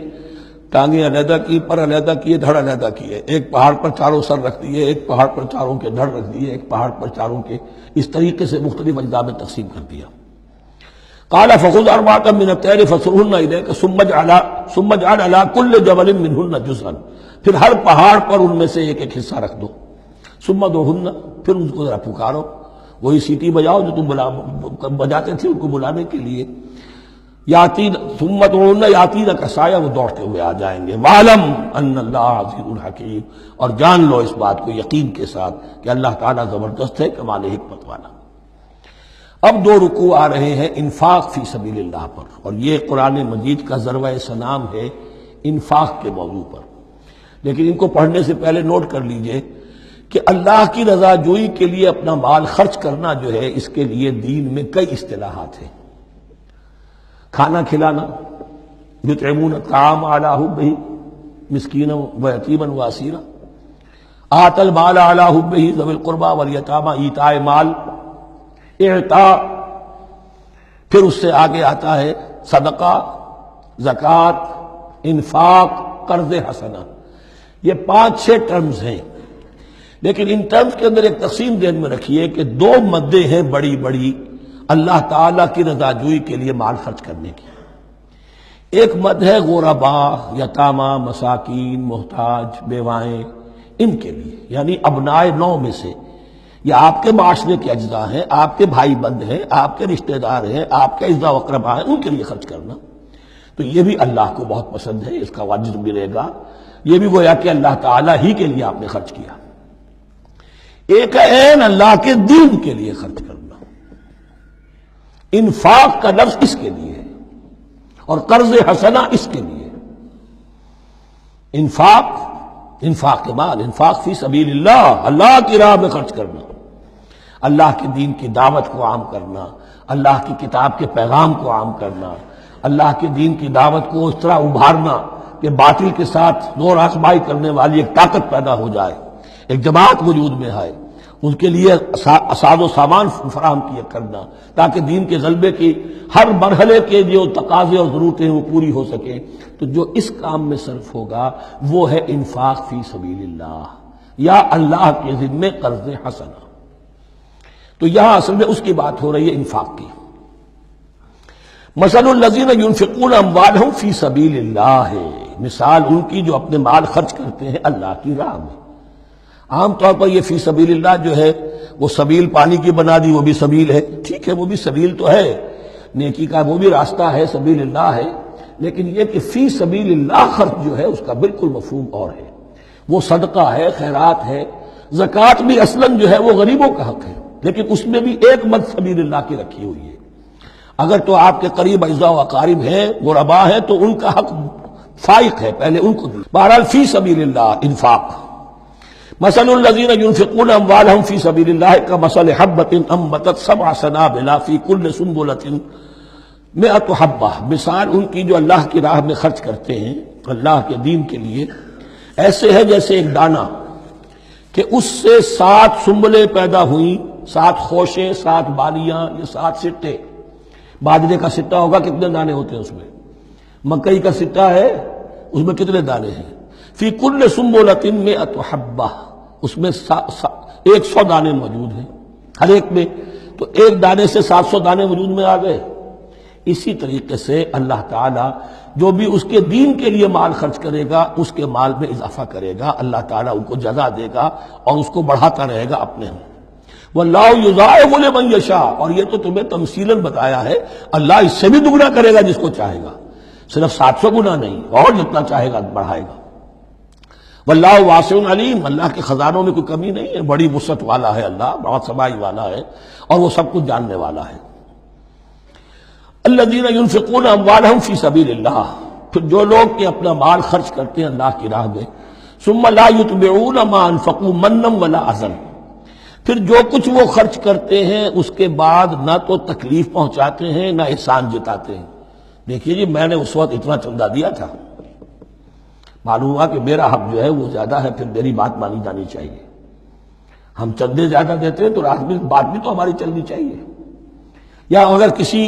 ٹانگیں علیحدہ کی، پر علیحدہ کیے، دھڑ علیحدہ کیے، ایک پہاڑ پر چاروں سر رکھ دیے، ایک پہاڑ پر چاروں کے دھڑ رکھ دیے، ایک پہاڑ پر چاروں کے، اس طریقے سے مختلف اجزاء میں تقسیم کر دیا۔ قال فخذ أربعة من الطير فصرهن إليك ثم اجعل على كل جبل منهن جزءا، پھر ہر پہاڑ پر ان میں سے ایک ایک حصہ رکھ دو۔ ثم ادعوهن، پھر ان کو ذرا پکارو، وہی سیٹی بجاؤ جو تم بجاتے تھے ان کو بلانے کے لیے۔ ثم ادعوهن يأتينك سعيا، وہ دوڑتے ہوئے آ جائیں گے۔ وَاعْلَمْ أَنَّ اللَّهَ عَزِيزٌ حَكِيمٌ، اور جان لو اس بات کو یقین کے ساتھ کہ اللہ تعالیٰ زبردست ہے، کمال حکمت والا۔ اب 2 رکوع آ رہے ہیں انفاق فی سبیل اللہ پر، اور یہ قرآن مجید کا ذروہ سنام ہے انفاق کے موضوع پر۔ لیکن ان کو پڑھنے سے پہلے نوٹ کر لیجئے کہ اللہ کی رضا جوئی کے لیے اپنا مال خرچ کرنا جو ہے، اس کے لیے دین میں کئی اصطلاحات ہیں۔ کھانا کھلانا، یطعمون الطعام علی حبہ مسکینا ویتیما واسیرا آت المال علی حبہ ذوی القربى والیتامى ایتاء مال اعطاء. پھر اس سے آگے آتا ہے صدقہ، زکوٰۃ، انفاق، قرض حسنہ. یہ 5-6 ٹرمز ہیں، لیکن ان ٹرمز کے اندر ایک تقسیم ذہن میں رکھیے کہ 2 مدیں ہیں بڑی بڑی اللہ تعالیٰ کی رضا جوئی کے لیے مال خرچ کرنے کی. ایک مد ہے غربا، یتامہ، مساکین، محتاج، بیوائیں، ان کے لیے، یعنی ابنائے نو میں سے، یہ آپ کے معاشرے کے اجزاء ہیں، آپ کے بھائی بند ہیں، آپ کے رشتہ دار ہیں، آپ کے اعزاء و اقرباء ہیں، ان کے لیے خرچ کرنا. تو یہ بھی اللہ کو بہت پسند ہے، اس کا اجر ملے گا. یہ بھی گویا کہ اللہ تعالیٰ ہی کے لیے آپ نے خرچ کیا. ایک عین اللہ کے دین کے لیے خرچ کرنا. انفاق کا لفظ اس کے لیے ہے اور قرض حسنہ اس کے لیے. انفاق کے مال، انفاق فی سبیل اللہ، اللہ کی راہ میں خرچ کرنا، اللہ کے دین کی دعوت کو عام کرنا، اللہ کی کتاب کے پیغام کو عام کرنا، اللہ کے دین کی دعوت کو اس طرح ابھارنا کہ باطل کے ساتھ زور آزمائی کرنے والی ایک طاقت پیدا ہو جائے، ایک جماعت وجود میں آئے، ان کے لیے اساد و سامان فراہم کیا کرنا تاکہ دین کے غلبے کی ہر مرحلے کے جو تقاضے اور ضرورتیں وہ پوری ہو سکیں. تو جو اس کام میں صرف ہوگا وہ ہے انفاق فی سبیل اللہ یا اللہ کے ذمے قرض حسنہ. تو یہاں اصل میں اس کی بات ہو رہی ہے انفاق کی. مثل الذین ينفقون اموالهم فی سبیل اللہ ہے، مثال ان کی جو اپنے مال خرچ کرتے ہیں اللہ کی راہ میں. عام طور پر یہ فی سبیل اللہ جو ہے وہ سبیل پانی کی بنا دی، وہ بھی سبیل ہے، ٹھیک ہے، وہ بھی سبیل تو ہے، نیکی کا وہ بھی راستہ ہے، سبیل اللہ ہے. لیکن یہ کہ فی سبیل اللہ خرچ جو ہے اس کا بالکل مفہوم اور ہے. وہ صدقہ ہے، خیرات ہے. زکوٰۃ بھی اصلاً جو ہے وہ غریبوں کا حق ہے، لیکن اس میں بھی ایک مد سبیل اللہ کی رکھی ہوئی ہے. اگر تو آپ کے قریب اعزاء و اقارب ہیں، غربا ہیں، تو ان کا حق فائق ہے، پہلے ان کو دی. بہرحال فی سبیل اللہ انفاق. مثل الذین ينفقون اموالهم فی سبیل اللہ کمثل حبۃ انبتت 7 سنابل فی کل سنبلۃ 100 حبہ. مثال ان کی جو اللہ کی راہ میں خرچ کرتے ہیں اللہ کے دین کے لیے ایسے ہے جیسے ایک دانہ کہ اس سے 7 سنبلیں پیدا ہوئیں، 7 خوشیں، 7 بالیاں، یہ 7 سٹے. باجرے کا سٹا ہوگا کتنے دانے ہوتے ہیں اس میں؟ مکئی کا سٹا ہے اس میں کتنے دانے ہیں؟ فی کل سنبلۃ 100 حبہ، اس میں 100 دانے موجود ہیں ہر ایک میں. تو ایک دانے سے 700 دانے وجود میں آ گئے. اسی طریقے سے اللہ تعالیٰ جو بھی اس کے دین کے لیے مال خرچ کرے گا اس کے مال میں اضافہ کرے گا، اللہ تعالیٰ ان کو جزا دے گا اور اس کو بڑھاتا رہے گا اپنے ہم. واللہ یضاعف لمن یشاء، اور یہ تو تمہیں تمثیلاً بتایا ہے اللہ اس سے بھی دگنا کرے گا جس کو چاہے گا، صرف 700 گنا نہیں، اور جتنا چاہے گا بڑھائے گا. واللہ واسع علیم، اللہ کے خزانوں میں کوئی کمی نہیں ہے، بڑی وسعت والا ہے اللہ، بہت سمائی والا ہے اور وہ سب کچھ جاننے والا ہے. الذین ينفقون اموالهم فی سبیل اللہ، پھر جو لوگ کہ اپنا مال خرچ کرتے ہیں اللہ کی راہ میں، ثم لا يتبعون ما انفقوا منا ولا اذى، پھر جو کچھ وہ خرچ کرتے ہیں اس کے بعد نہ تو تکلیف پہنچاتے ہیں نہ احسان جتاتے ہیں. دیکھیے جی میں نے اس وقت اتنا چندہ دیا تھا، معلوم ہوا کہ میرا حق جو ہے وہ زیادہ ہے، پھر میری بات مانی جانی چاہیے. ہم چندے زیادہ دیتے ہیں تو رات میں بات بھی تو ہماری چلنی چاہیے. یا اگر کسی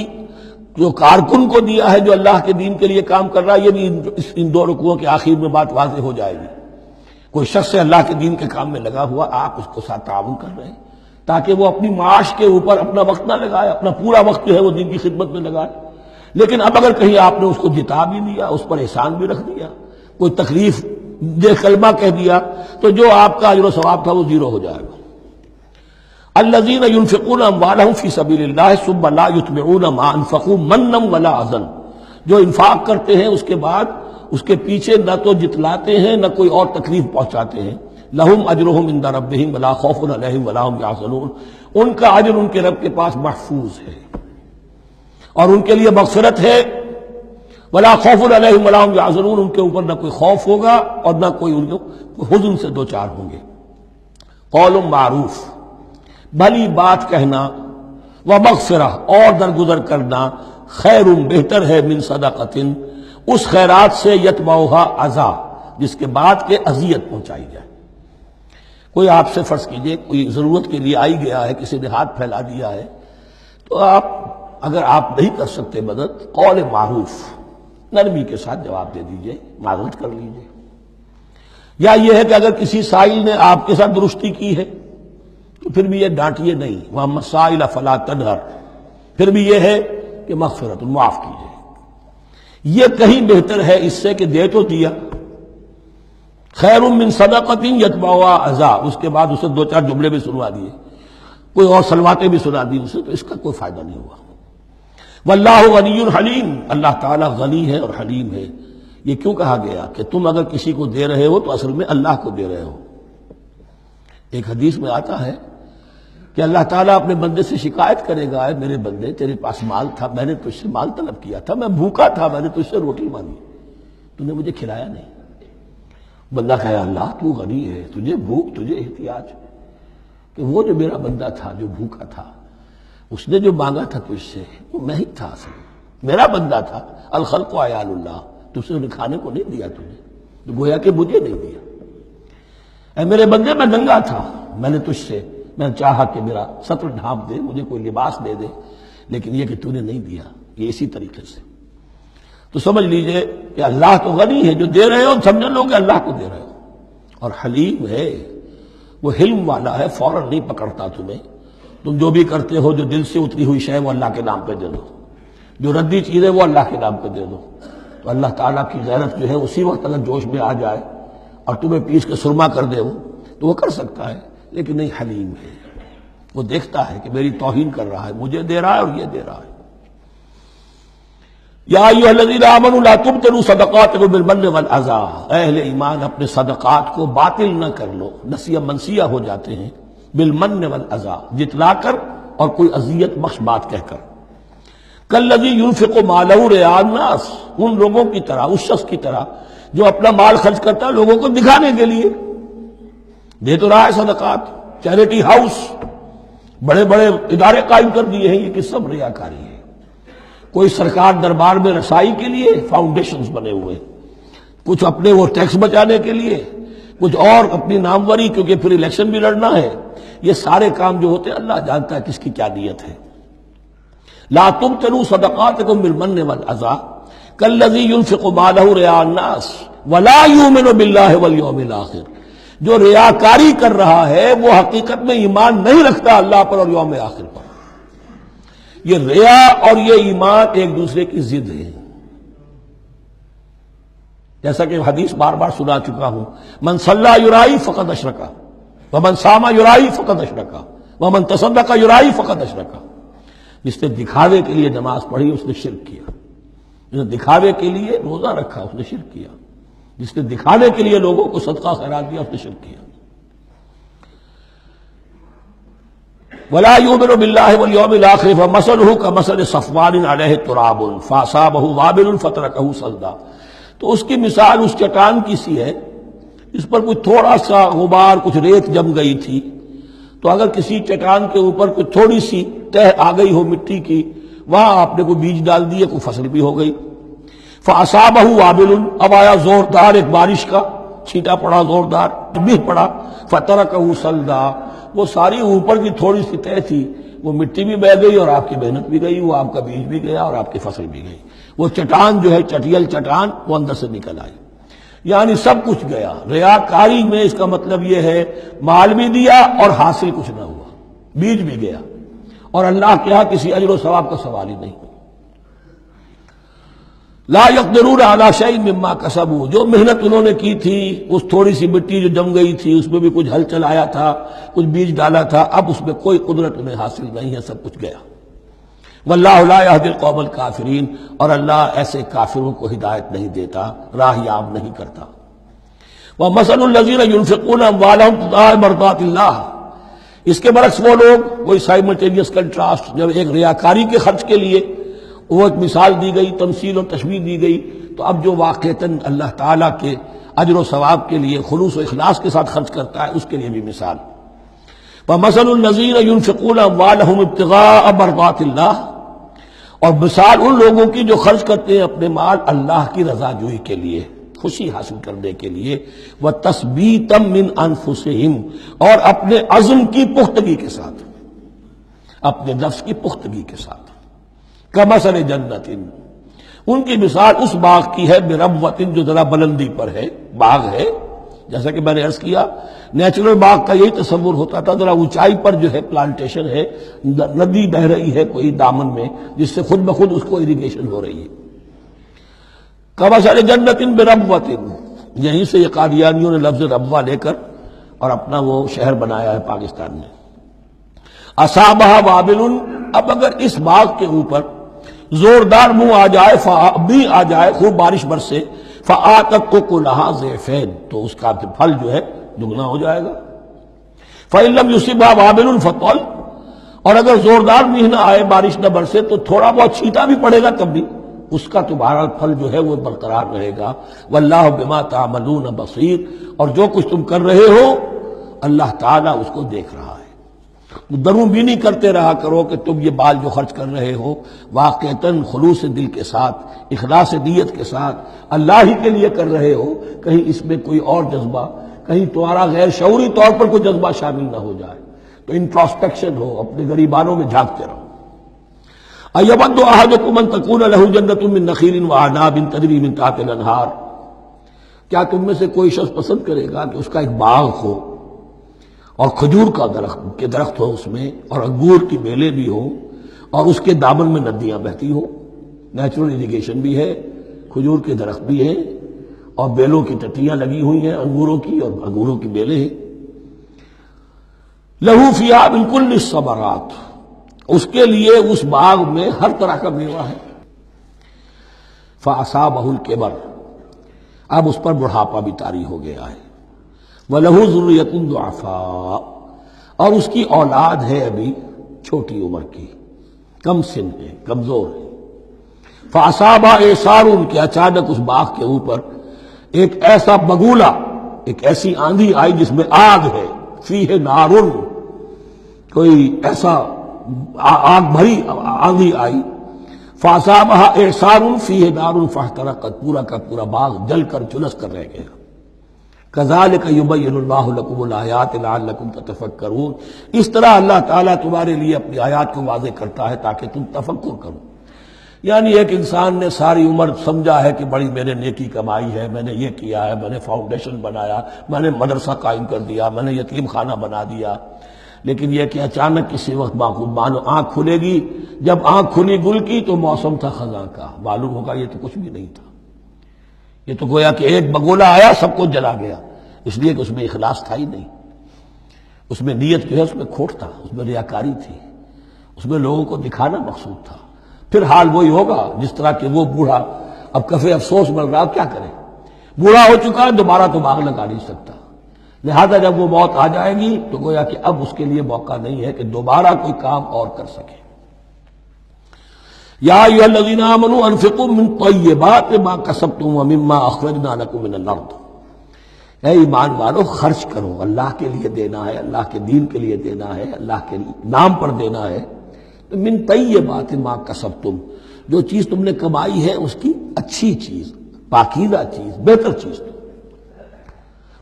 جو کارکن کو دیا ہے جو اللہ کے دین کے لیے کام کر رہا ہے، یہ بھی ان 2 رکوعوں کے آخر میں بات واضح ہو جائے گی. کوئی شخص ہے اللہ کے دین کے کام میں لگا ہوا، آپ اس کو ساتھ تعاون کر رہے ہیں تاکہ وہ اپنی معاش کے اوپر اپنا وقت نہ لگائے، اپنا پورا وقت جو ہے وہ دین کی خدمت میں لگائے. لیکن اب اگر کہیں آپ نے اس کو جتا بھی لیا، اس پر احسان بھی رکھ دیا، کوئی تکلیف دے کلمہ کہہ دیا، تو جو آپ کا اجر و ثواب تھا وہ 0 ہو جائے گا. الذین ينفقون اموالهم فی سبیل اللہ ثم لا یتبعون ما انفقوا منا ولا اذى، جو انفاق کرتے ہیں اس کے بعد اس کے پیچھے نہ تو جتلاتے ہیں نہ کوئی اور تکلیف پہنچاتے ہیں. لہم اجرہم عند ربہم ولا خوف علیہم ولا هم یحزنون، ان کا اجر ان کے رب کے پاس محفوظ ہے اور ان کے لیے مغفرت ہے. ولا خوف علیہم ولا هم یحزنون، ان کے اوپر نہ کوئی خوف ہوگا اور نہ کوئی ان کو حزن سے دوچار ہوں گے. قول معروف، بھلی بات کہنا، و مغفرہ اور درگزر کرنا، خیر بہتر ہے من صدقۃ اس خیرات سے یتبعھا اذی، جس کے بعد کے اذیت پہنچائی جائے۔ کوئی آپ سے فرض کیجئے کوئی ضرورت کے لیے آئی گیا ہے، کسی نے ہاتھ پھیلا دیا ہے، تو آپ اگر آپ نہیں کر سکتے مدد، قول معروف نرمی کے ساتھ جواب دے دیجئے، معذرت کر لیجئے۔ یا یہ ہے کہ اگر کسی سائل نے آپ کے ساتھ درستی کی ہے تو پھر بھی یہ ڈانٹیے نہیں، وَأَمَّا السَّائِلَ فَلَا تَنْهَرْ، پھر بھی یہ ہے کہ مغفرت، معاف کیجئے۔ یہ کہیں بہتر ہے اس سے کہ دے تو دیا، خیر من صدقۃ یتبعھا اذی، اس کے بعد اسے دو چار جملے بھی سنوا دیے، کوئی اور سلواتیں بھی سنا دی اسے، تو اس کا کوئی فائدہ نہیں ہوا۔ واللہ غنی حلیم، اللہ تعالیٰ غنی ہے اور حلیم ہے۔ یہ کیوں کہا گیا کہ تم اگر کسی کو دے رہے ہو تو اصل میں اللہ کو دے رہے ہو۔ ایک حدیث میں آتا ہے کہ اللہ تعالیٰ اپنے بندے سے شکایت کرے گا، اے میرے بندے تیرے پاس مال تھا، میں نے تجھ سے مال طلب کیا تھا، میں بھوکا تھا، میں نے تجھ سے روٹی مانگی، تو نے مجھے کھلایا نہیں۔ بندہ کہے اللہ تو غنی ہے، تجھے بھوک، تجھے احتیاج، کہ وہ جو میرا بندہ تھا جو بھوکا تھا، اس نے جو مانگا تھا تجھ سے وہ میں ہی تھا، اصل میرا بندہ تھا۔ الخلق عیال اللہ، تجھ سے انہیں کھانے کو نہیں دیا تجھے، تو گویا کہ مجھے نہیں دیا۔ اے میرے بندے میں ننگا تھا، میں نے تجھ سے میں نے چاہا کہ میرا سطر ڈھانپ دے، مجھے کوئی لباس دے دے، لیکن یہ کہ تو نے نہیں دیا۔ یہ اسی طریقے سے تو سمجھ لیجئے کہ اللہ تو غنی ہے، جو دے رہے ہو سمجھ لو کہ اللہ کو دے رہے ہو، اور حلیم ہے، وہ حلم والا ہے، فوراً نہیں پکڑتا تمہیں۔ تم جو بھی کرتے ہو جو دل سے اتری ہوئی شے وہ اللہ کے نام پہ دے دو، جو ردی چیزیں وہ اللہ کے نام پہ دے دو، تو اللہ تعالیٰ کی غیرت جو ہے اسی وقت اگر جوش میں آ جائے اور تمہیں پیس کے سرما کر دے وہ، تو وہ کر سکتا ہے، لیکن نہیں، حلیم ہے، وہ دیکھتا ہے کہ میری توہین کر رہا ہے، مجھے دے رہا ہے اور یہ دے رہا ہے۔ یا ایھا الذین آمنوا لا تبطلوا صدقاتکم بالمن والاذی، اے اہل ایمان اپنے صدقات کو باطل نہ کر لو، نسیہ منسیہ ہو جاتے ہیں، بالمن والاذی، جتلا کر اور کوئی اذیت بخش بات کہہ کر۔ کالذی ينفق مالہ رئاء الناس، ان لوگوں کی طرح، اس شخص کی طرح جو اپنا مال خرچ کرتا ہے لوگوں کو دکھانے کے لیے، دے تو رہا ہے صدقات، چیریٹی ہاؤس، بڑے بڑے ادارے قائم کر دیے ہیں، یہ کہ سب ریاکاری ہے۔ کوئی سرکار دربار میں رسائی کے لیے فاؤنڈیشنز بنے ہوئے، کچھ اپنے وہ ٹیکس بچانے کے لیے، کچھ اور اپنی ناموری، کیونکہ پھر الیکشن بھی لڑنا ہے۔ یہ سارے کام جو ہوتے ہیں اللہ جانتا ہے کس کی کیا نیت ہے۔ لا تبطلوا صدقاتکم بالمن والاذی کالذی ينفق مالہ رئاء الناس ولا یؤمن باللہ والیوم الآخر، جو ریاکاری کر رہا ہے وہ حقیقت میں ایمان نہیں رکھتا اللہ پر اور یوم آخر پر۔ یہ ریا اور یہ ایمان ایک دوسرے کی ضد ہے، جیسا کہ حدیث بار بار سنا چکا ہوں، من صلی یرائی فقد اشرک، ومن صام یرائی فقد اشرک، ومن تصدق یرائی فقد اشرک۔ جس نے دکھاوے کے لیے نماز پڑھی اس نے شرک کیا، جس نے دکھاوے کے لیے روزہ رکھا اس نے شرک کیا، جس نے دکھانے کے لیے لوگوں کو صدقہ خیرات دیا اس نے شرک کیا۔ ولا یؤمن باللہ والیوم الآخر فمثلہ کمثل صفوان علیہ تراب فاصابہ وابل فترکہ صلدا، تو اس کی مثال اس چٹان کی سی ہے اس پر کچھ تھوڑا سا غبار، کچھ ریت جم گئی تھی، تو اگر کسی چٹان کے اوپر کچھ تھوڑی سی تہ آ گئی ہو مٹی کی، وہاں آپ نے کوئی بیج ڈال دیے، کوئی فصل بھی ہو گئی۔ فاصابہ وابل، اب آیا زوردار ایک بارش کا چھینٹا پڑا، زوردار بھی پڑا، فترکہ صلدا، وہ ساری اوپر کی تھوڑی سی تہ تھی، وہ مٹی بھی بہہ گئی اور آپ کی محنت بھی گئی، وہ آپ کا بیج بھی گیا اور آپ کی فصل بھی گئی۔ وہ چٹان جو ہے چٹیل چٹان وہ اندر سے نکل آئی، یعنی سب کچھ گیا۔ ریاکاری میں اس کا مطلب یہ ہے مال بھی دیا اور حاصل کچھ نہ ہوا، بیج بھی گیا، اور اللہ کے ہاں کسی اجر و ثواب کا سوال ہی نہیں۔ لا یقدرون علی شیء مما کسبوا، جو محنت انہوں نے کی تھی، اس تھوڑی سی مٹی جو جم گئی تھی اس میں بھی کچھ ہل چلایا تھا، کچھ بیج ڈالا تھا، اب اس میں کوئی قدرت انہیں حاصل نہیں ہے، سب کچھ گیا۔ واللہ لا یہدی القوم الکافرین، اور اللہ ایسے کافروں کو ہدایت نہیں دیتا، راہ یاب نہیں کرتا۔ ومثل الذین ینفقون اموالہم ابتغاء مرضات اللہ، اس کے برعکس وہ لوگ، کوئی سائملٹینیس کنٹراسٹ، جب ایک ریاکاری کے خرچ کے لیے وہ ایک مثال دی گئی، تمثیل اور تشبیہ دی گئی، تو اب جو واقعتاً اللہ تعالیٰ کے اجر و ثواب کے لیے خلوص و اخلاص کے ساتھ خرچ کرتا ہے اس کے لیے بھی مثال۔ وَمَثَلُ الَّذِينَ يُنْفِقُونَ أَمْوَالَهُمْ ابْتِغَاءَ مَرْضَاتِ اللَّهِ، اور مثال ان لوگوں کی جو خرچ کرتے ہیں اپنے مال اللہ کی رضا جوئی کے لیے، خوشی حاصل کرنے کے لیے، وَتَثْبِيتًا مِّنْ أَنفُسِهِمْ، اور اپنے عزم کی پختگی کے ساتھ، اپنے نفس کی پختگی کے ساتھ. کمثل جنت، ان کی مثال اس باغ کی ہے بربوۃ، جو ذرا بلندی پر ہے، باغ ہے. جیسا کہ میں نے عرض کیا نیچرل باغ کا یہی تصور ہوتا تھا، ذرا اونچائی پر جو ہے پلانٹیشن ہے، ندی بہ رہی ہے کوئی دامن میں جس سے خود بخود اس کو اریگیشن ہو رہی ہے. کمثل جنت بربوۃ، یہیں سے یہ قادیانیوں نے لفظ ربوہ لے کر اور اپنا وہ شہر بنایا ہے پاکستان میں. اصابہ وابل، اب اگر اس باغ کے اوپر زوردار منہ آ جائے، بھی آ جائے، خوب بارش برسے، فآتت اکلھا ضعفین، تو اس کا پھل جو ہے دگنا ہو جائے گا. فإن لم يصبها وابل فطل، اور اگر زوردار میںہ نہ آئے، بارش نہ برسے، تو تھوڑا بہت چھینٹا بھی پڑے گا تب بھی اس کا تو بہرحال پھل جو ہے وہ برقرار رہے گا. واللہ بما تعملون بصیر، اور جو کچھ تم کر رہے ہو اللہ تعالیٰ اس کو دیکھ رہا ہے. دروں بینی کرتے رہا کرو کہ تم یہ بال جو خرچ کر رہے ہو واقعتاً خلوص دل کے ساتھ، اخلاص نیت کے ساتھ اللہ ہی کے لیے کر رہے ہو، کہیں اس میں کوئی اور جذبہ، کہیں تمہارا غیر شعوری طور پر کوئی جذبہ شامل نہ ہو جائے. تو انٹراسپیکشن ہو، اپنے غریبانوں میں جھانکتے رہو. ایود احدکم ان تکون لہ جنۃ من نخیل واعناب تجری من تحتها الانہار، کیا تم میں سے کوئی شخص پسند کرے گا کہ اس کا ایک باغ ہو اور کھجور کا درخت ہو اس میں، اور انگور کی بیلیں بھی ہوں، اور اس کے دامن میں ندیاں بہتی ہوں، نیچرل اریگیشن بھی ہے، کھجور کے درخت بھی ہیں، اور بیلوں کی ٹٹیاں لگی ہوئی ہیں انگوروں کی، اور انگوروں کی بیلیں ہیں. لہو فیہا من کل الثمرات، اس کے لیے اس باغ میں ہر طرح کا میوہ ہے. فاصابہ الکبر، اب اس پر بڑھاپا بھی طاری ہو گیا ہے. وَلَهُ ذُرِّيَّةٌ ضُعَفَاءُ، اور اس کی اولاد ہے ابھی چھوٹی عمر کی، کم سن ہے، کمزور ہے. فَأَصَابَهَا إِعْصَارٌ، کہ اچانک اس باغ کے اوپر ایک ایسا بگولا، ایک ایسی آندھی آئی جس میں آگ ہے. فِيهِ نَارٌ، کوئی ایسا آگ بھری آندھی آئی. فَأَصَابَهَا إِعْصَارٌ فِيهِ نَارٌ فَاحْتَرَقَتْ، پورا کا پورا باغ جل کر جلس کر رہ گیا. کذالک یبین اللہ لکم الآیات لعلکم تتفکرون، اس طرح اللہ تعالیٰ تمہارے لیے اپنی آیات کو واضح کرتا ہے تاکہ تم تفکر کرو. یعنی ایک انسان نے ساری عمر سمجھا ہے کہ بڑی میں نے نیکی کمائی ہے، میں نے یہ کیا ہے، میں نے فاؤنڈیشن بنایا، میں نے مدرسہ قائم کر دیا، میں نے یتیم خانہ بنا دیا، لیکن یہ کہ اچانک کسی وقت مانو آنکھ کھلے گی. جب آنکھ کھلی گل کی تو موسم تھا خزاں کا، معلوم ہوگا یہ تو کچھ بھی نہیں تھا، یہ تو گویا کہ ایک بگولا آیا سب کو جلا گیا، اس لیے کہ اس میں اخلاص تھا ہی نہیں، اس میں نیت جو ہے اس میں کھوٹ تھا، اس میں ریاکاری تھی، اس میں لوگوں کو دکھانا مقصود تھا. پھر حال وہی ہوگا جس طرح کہ وہ بوڑھا اب کفے افسوس مل رہا، کیا کرے، بوڑھا ہو چکا ہے، دوبارہ تو باغ لگا نہیں سکتا. لہذا جب وہ موت آ جائے گی تو گویا کہ اب اس کے لیے موقع نہیں ہے کہ دوبارہ کوئی کام اور کر سکے. یا ایھا الذین آمنوا انفقوا من طیبات ما کسبتم ومما اخرجنا لکم من الارض، اے ایمان والو خرچ کرو، اللہ کے لیے دینا ہے، اللہ کے دین کے لیے دینا ہے، اللہ کے نام پر دینا ہے. من طیبات ما کسبتم، جو چیز تم نے کمائی ہے اس کی اچھی چیز، پاکیزہ چیز، بہتر چیز.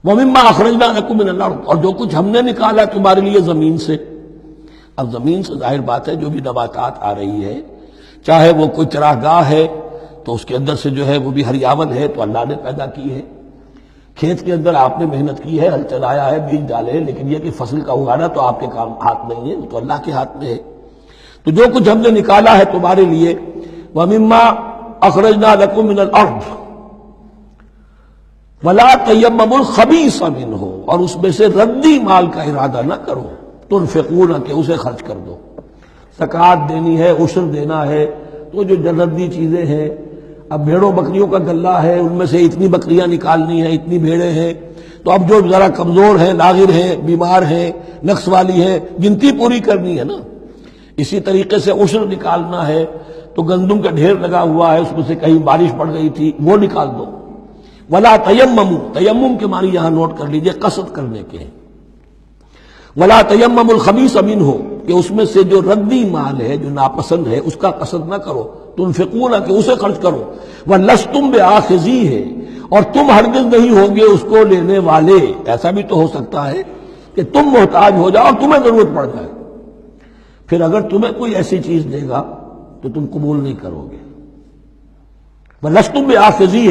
ومما اخرجنا لکم من الارض، اور جو کچھ ہم نے نکالا تمہارے لیے زمین سے. اب زمین سے ظاہر بات ہے جو بھی نباتات آ رہی ہے، چاہے وہ کوئی چراہ گاہ ہے تو اس کے اندر سے جو ہے وہ بھی ہریاول ہے تو اللہ نے پیدا کی ہے. کھیت کے اندر آپ نے محنت کی ہے، ہل چلایا ہے، بیج ڈالے ہیں، لیکن یہ کہ فصل کا اگانا تو آپ کے کام ہاتھ نہیں ہے، وہ تو اللہ کے ہاتھ میں ہے. تو جو کچھ ہم نے نکالا ہے تمہارے لیے، وَمِمَّا أَخْرَجْنَا لَكُم مِّنَ الْأَرْضِ وَلَا تَيَمَّمُوا الْخَبِيثَ مِنْهُ، اور اس میں سے ردی مال کا ارادہ نہ کرو، تنفقون، کہ اسے خرچ کر دو. زکوٰۃ دینی ہے، عشر دینا ہے، تو جو ردی چیزیں ہیں، اب بھیڑوں بکریوں کا غلہ ہے، ان میں سے اتنی بکریاں نکالنی ہیں، اتنی بھیڑیں ہیں، تو اب جو ذرا کمزور ہیں، لاغر ہیں، بیمار ہیں، نقص والی ہیں، گنتی پوری کرنی ہے نا. اسی طریقے سے عشر نکالنا ہے تو گندم کا ڈھیر لگا ہوا ہے، اس میں سے کہیں بارش پڑ گئی تھی، وہ نکال دو. ولا تیمموا، تیمم کے معنی یہاں نوٹ کر لیجئے، قصد کرنے کے ہیں. ولا تیمموا الخبیث منہ، کہ اس میں سے جو ردی مال ہے جو ناپسند ہے اس کا قصد نہ کرو، تنفقون کہ اسے خرچ کرو، ولستم بآخذیہ، اور تم ہرگز نہیں ہوگے اس کو لینے والے۔ ایسا بھی تو ہو سکتا ہے کہ تم محتاج ہو جاؤ اور تمہیں ضرورت پڑ جائے، پھر اگر تمہیں کوئی ایسی چیز دے گا تو تم قبول نہیں کرو گے۔ وَلَسْتُمْ بِآخِذِيهِ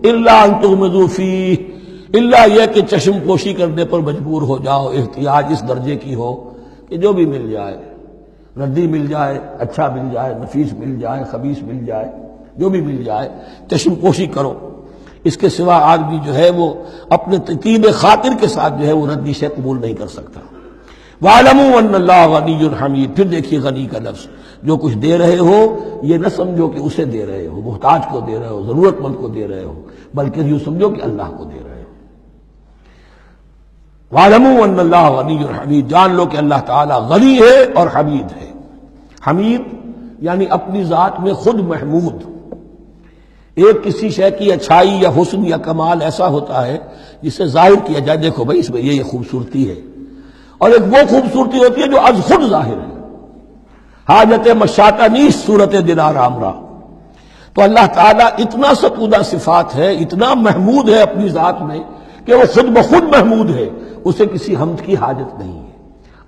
إِلَّا أَن تُغْمِضُوا فِيهِ، الا یہ کہ چشم پوشی کرنے پر مجبور ہو جاؤ، احتیاج اس درجے کی ہو کہ جو بھی مل جائے، ردی مل جائے، اچھا مل جائے، نفیس مل جائے، خبیث مل جائے، جو بھی مل جائے چشم پوشی کرو۔ اس کے سوا آدمی جو ہے وہ اپنے طیب خاطر کے ساتھ جو ہے وہ ردی سے قبول نہیں کر سکتا۔ وَاعْلَمُوا أَنَّ اللَّهَ غَنِيٌّ حَمِيدٌ، پھر دیکھیے غنی کا لفظ، جو کچھ دے رہے ہو یہ نہ سمجھو کہ اسے دے رہے ہو، محتاج کو دے رہے ہو، ضرورت مند کو دے رہے ہو، بلکہ یوں سمجھو کہ اللہ کو دے رہے ہو۔ وَاعْلَمُوا أَنَّ اللَّهَ غَنِيٌّ حَمِيدٌ، جان لو کہ اللہ تعالیٰ غنی ہے اور حمید ہے۔ حمید یعنی اپنی ذات میں خود محمود۔ ایک کسی شے کی اچھائی یا حسن یا کمال ایسا ہوتا ہے جسے ظاہر کیا جائے، دیکھو بھائی اس میں یہ خوبصورتی ہے، اور ایک وہ خوبصورتی ہوتی ہے جو از خود ظاہر ہے۔ حاجت مشاطہ نیست صورت دلار آمرا، تو اللہ تعالیٰ اتنا ستودہ صفات ہے، اتنا محمود ہے اپنی ذات میں کہ وہ خود بخود محمود ہے، اسے کسی حمد کی حاجت نہیں ہے،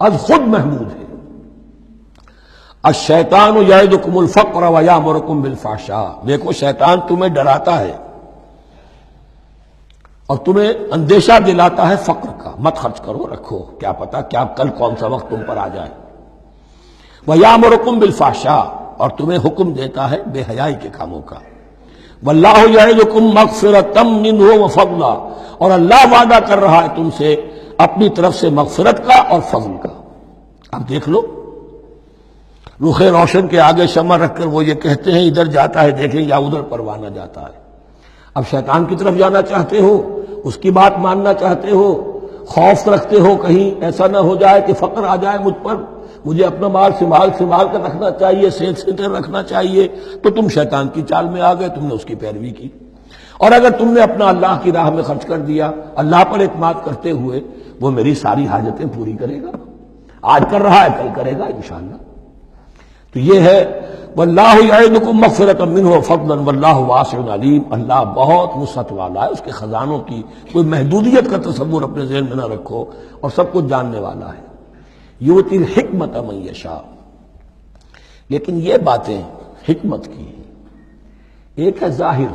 از خود محمود ہے۔ الشیطان یعدکم الفقر ویامرکم بالفحشاء، دیکھو شیطان تمہیں ڈراتا ہے اور تمہیں اندیشہ دلاتا ہے فقر کا، مت خرچ کرو، رکھو، کیا پتا کیا کل کون سا وقت تم پر آ جائے۔ وَيَأْمُرُكُمْ بِالْفَحْشَاءِ، اور تمہیں حکم دیتا ہے بے حیائی کے کاموں کا۔ وَاللَّهُ يَعِدُكُمْ مَغْفِرَةً مِّنْهُ وَفَضْلًا، اور اللہ وعدہ کر رہا ہے تم سے اپنی طرف سے مغفرت کا اور فضل کا۔ اب دیکھ لو، رخ روشن کے آگے شمع رکھ کر وہ یہ کہتے ہیں ادھر جاتا ہے دیکھیں یا ادھر پروانہ جاتا ہے۔ اب شیطان کی طرف جانا چاہتے ہو، اس کی بات ماننا چاہتے ہو، خوف رکھتے ہو کہیں ایسا نہ ہو جائے کہ فقر آ جائے مجھ پر، مجھے اپنا مال سنبھال کر رکھنا چاہیے، سیف سینٹر رکھنا چاہیے، تو تم شیطان کی چال میں آ گئے، تم نے اس کی پیروی کی۔ اور اگر تم نے اپنا اللہ کی راہ میں خرچ کر دیا، اللہ پر اعتماد کرتے ہوئے، وہ میری ساری حاجتیں پوری کرے گا، آج کر رہا ہے کل کرے گا انشاءاللہ۔ تو یہ ہے واللہ یعدکم مغفرۃ منہ وفضلا واللہ واسع علیم، اللہ بہت وسعت والا ہے، اس کے خزانوں کی کوئی محدودیت کا تصور اپنے ذہن میں نہ رکھو، اور سب کچھ جاننے والا ہے۔ یؤتی الحکمۃ من یشاء، لیکن یہ باتیں حکمت کی ایک ہے ظاہر،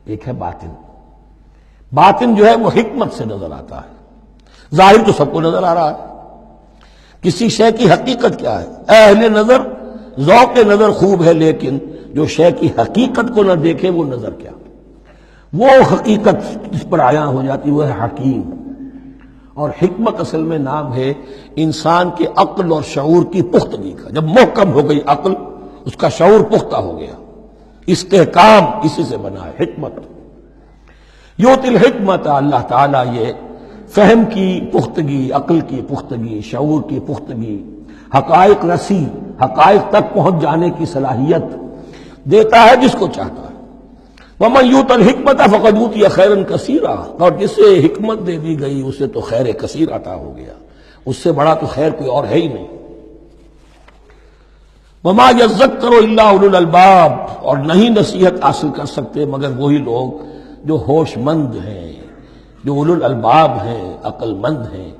ایک ہے باطن۔ باطن جو ہے وہ حکمت سے نظر آتا ہے، ظاہر تو سب کو نظر آ رہا ہے۔ کسی شے کی حقیقت کیا ہے؟ اہل نظر ذوق نظر خوب ہے، لیکن جو شے کی حقیقت کو نہ دیکھے وہ نظر کیا؟ وہ حقیقت جس پر عیاں ہو جاتی وہ ہے حکیم۔ اور حکمت اصل میں نام ہے انسان کے عقل اور شعور کی پختگی کا۔ جب محکم ہو گئی عقل، اس کا شعور پختہ ہو گیا، استحکام اسی سے بنا ہے حکمت۔ یؤتی الحکمت، اللہ تعالیٰ یہ فہم کی پختگی، عقل کی پختگی، شعور کی پختگی، حقائق رسی، حقائق تک پہنچ جانے کی صلاحیت دیتا ہے جس کو چاہتا ہے۔ وَمَن یُؤْتَ الْحِکْمَةَ فَقَدْ أُوتِیَ خَیْرًا کَثِیرًا، اور جسے حکمت دے دی گئی اسے تو خیر کثیر عطا ہو گیا، اس سے بڑا تو خیر کوئی اور ہے ہی نہیں۔ وَمَا يَذَّكَّرُ إِلَّا أُولُو الْأَلْبَابِ، اور نہیں نصیحت حاصل کر سکتے مگر وہی لوگ جو ہوش مند ہیں، جو اولو الالباب ہیں، عقل مند ہیں۔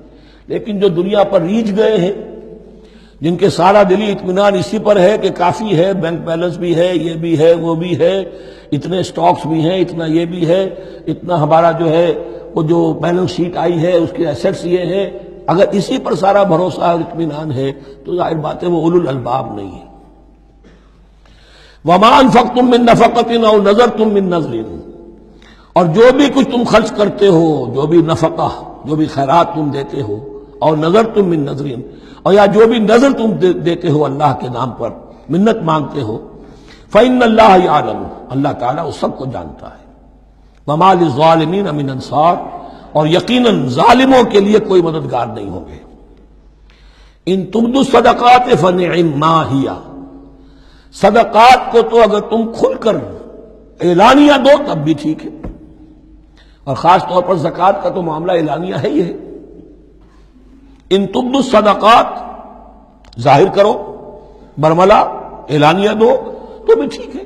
لیکن جو دنیا پر ریجھ گئے ہیں، جن کے سارا دلی اطمینان اسی پر ہے کہ کافی ہے، بینک بیلنس بھی ہے، یہ بھی ہے، وہ بھی ہے، اتنے سٹاکس بھی ہیں، اتنا یہ بھی ہے، اتنا ہمارا جو ہے وہ جو بیلنس شیٹ آئی ہے اس کے ایسیٹس یہ ہیں، اگر اسی پر سارا بھروسہ اور اطمینان ہے تو ظاہر بات ہے وہ اولو الالباب نہیں ہے۔ وَمَا أَنفَقْتُم مِّن نَفَقَةٍ أَوْ نَذَرْتُم مِّن نَذْرٍ، اور جو بھی کچھ تم خرچ کرتے ہو، جو بھی نفقہ، جو بھی خیرات تم دیتے ہو، اور نظر تم من نظرین، اور یا جو بھی نظر تم دیتے ہو اللہ کے نام پر، منت مانگتے ہو، فإن اللہ یعلم، اللہ تعالیٰ اس سب کو جانتا ہے۔ وما للظالمین من انصار، اور یقیناً ظالموں کے لیے کوئی مددگار نہیں ہوں گے۔ ان تبدوا الصدقات فنعما ہی، صدقات کو تو اگر تم کھل کر اعلانیہ دو تب بھی ٹھیک ہے، اور خاص طور پر زکوٰۃ کا تو معاملہ اعلانیہ ہے ہی ہے۔ ان تبدوا الصدقات، ظاہر کرو، برملا اعلانیہ دو تو بھی ٹھیک ہے،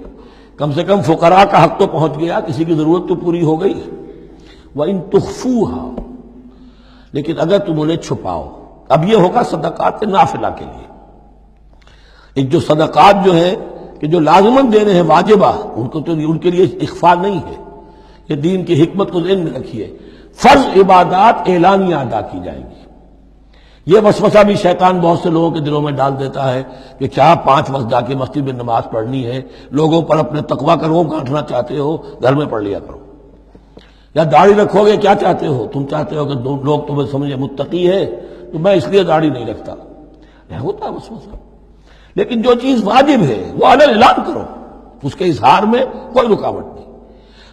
کم سے کم فقراء کا حق تو پہنچ گیا، کسی کی ضرورت تو پوری ہو گئی۔ وَإِن تُخْفُوهَا، لیکن اگر تم انہیں چھپاؤ، اب یہ ہوگا صدقات نافلہ کے لیے۔ ایک جو صدقات جو ہیں کہ جو لازماً دینے ہیں واجبہ، ان کے لیے اخفاء نہیں ہے، یہ دین کی حکمت کو ذہن میں رکھیے۔ فرض عبادات اعلانیہ ادا کی جائیں گی۔ یہ وسوسہ بھی شیطان بہت سے لوگوں کے دلوں میں ڈال دیتا ہے کہ کیا 5 وقت جا کے مسجد میں نماز پڑھنی ہے، لوگوں پر اپنے تقویٰ کا روب گانٹھنا چاہتے ہو، گھر میں پڑھ لیا کرو۔ یا داڑھی رکھو گے، کیا چاہتے ہو تم؟ چاہتے ہو کہ لوگ تمہیں سمجھے متقی ہے تو میں اس لیے داڑھی نہیں رکھتا، یہ ہوتا ہے وسوسہ۔ لیکن جو چیز واجب ہے وہ علن اعلان کرو، اس کے اظہار میں کوئی رکاوٹ نہیں۔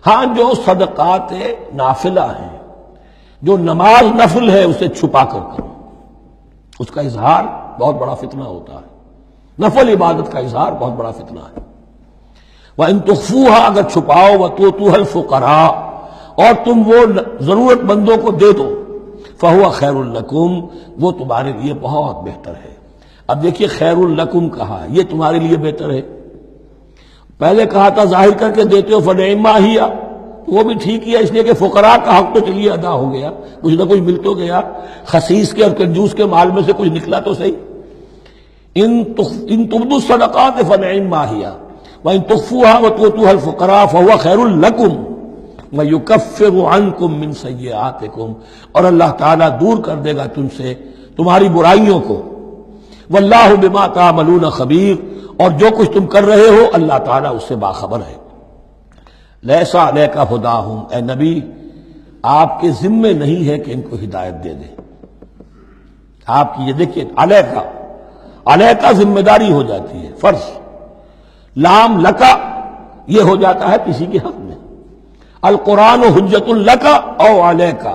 ہاں جو صدقات نافلہ ہیں، جو نماز نفل ہے، اسے چھپا کر کرو، اس کا اظہار بہت بڑا فتنہ ہوتا ہے، نفل عبادت کا اظہار بہت بڑا فتنہ ہے۔ وَإِن تُخْفُوهَا، اگر چھپاؤ، وَتُؤْتُوهَا الْفُقَرَاءَ، اور تم وہ ضرورت مندوں کو دے دو، فَهُوَ خَيْرٌ لَكُمْ، وہ تمہارے لیے بہت بہتر ہے۔ اب دیکھیے خیر الکم کہا، یہ تمہارے لیے بہتر ہے۔ پہلے کہا تھا ظاہر کر کے دیتے ہو فنعما ہی، وہ بھی ٹھیک ہی ہے، اس لیے کہ فقراء کا حق تو چلیے ادا ہو گیا، کچھ نہ کچھ مل تو گیا، خسیس کے اور کنجوس کے مال میں سے کچھ نکلا تو صحیح۔ ان تبدوا الصدقات فنعما ہی وان تخفوها وتؤتوها الفقراء فهو خیر لکم ویکفر عنکم من سیئاتکم، اور اللہ تعالیٰ دور کر دے گا تم سے تمہاری برائیوں کو۔ واللہ بما تعملون خبیر، اور جو کچھ تم کر رہے ہو اللہ تعالیٰ اس سے باخبر ہے۔ لیس علیک ھداھم، اے نبی آپ کے ذمے نہیں ہے کہ ان کو ہدایت دے دیں۔ آپ کی یہ دیکھیے علیکا ذمہ داری ہو جاتی ہے، فرض۔ لام لکا یہ ہو جاتا ہے کسی کے حق میں۔ القرآن حجت لکا او علیکا،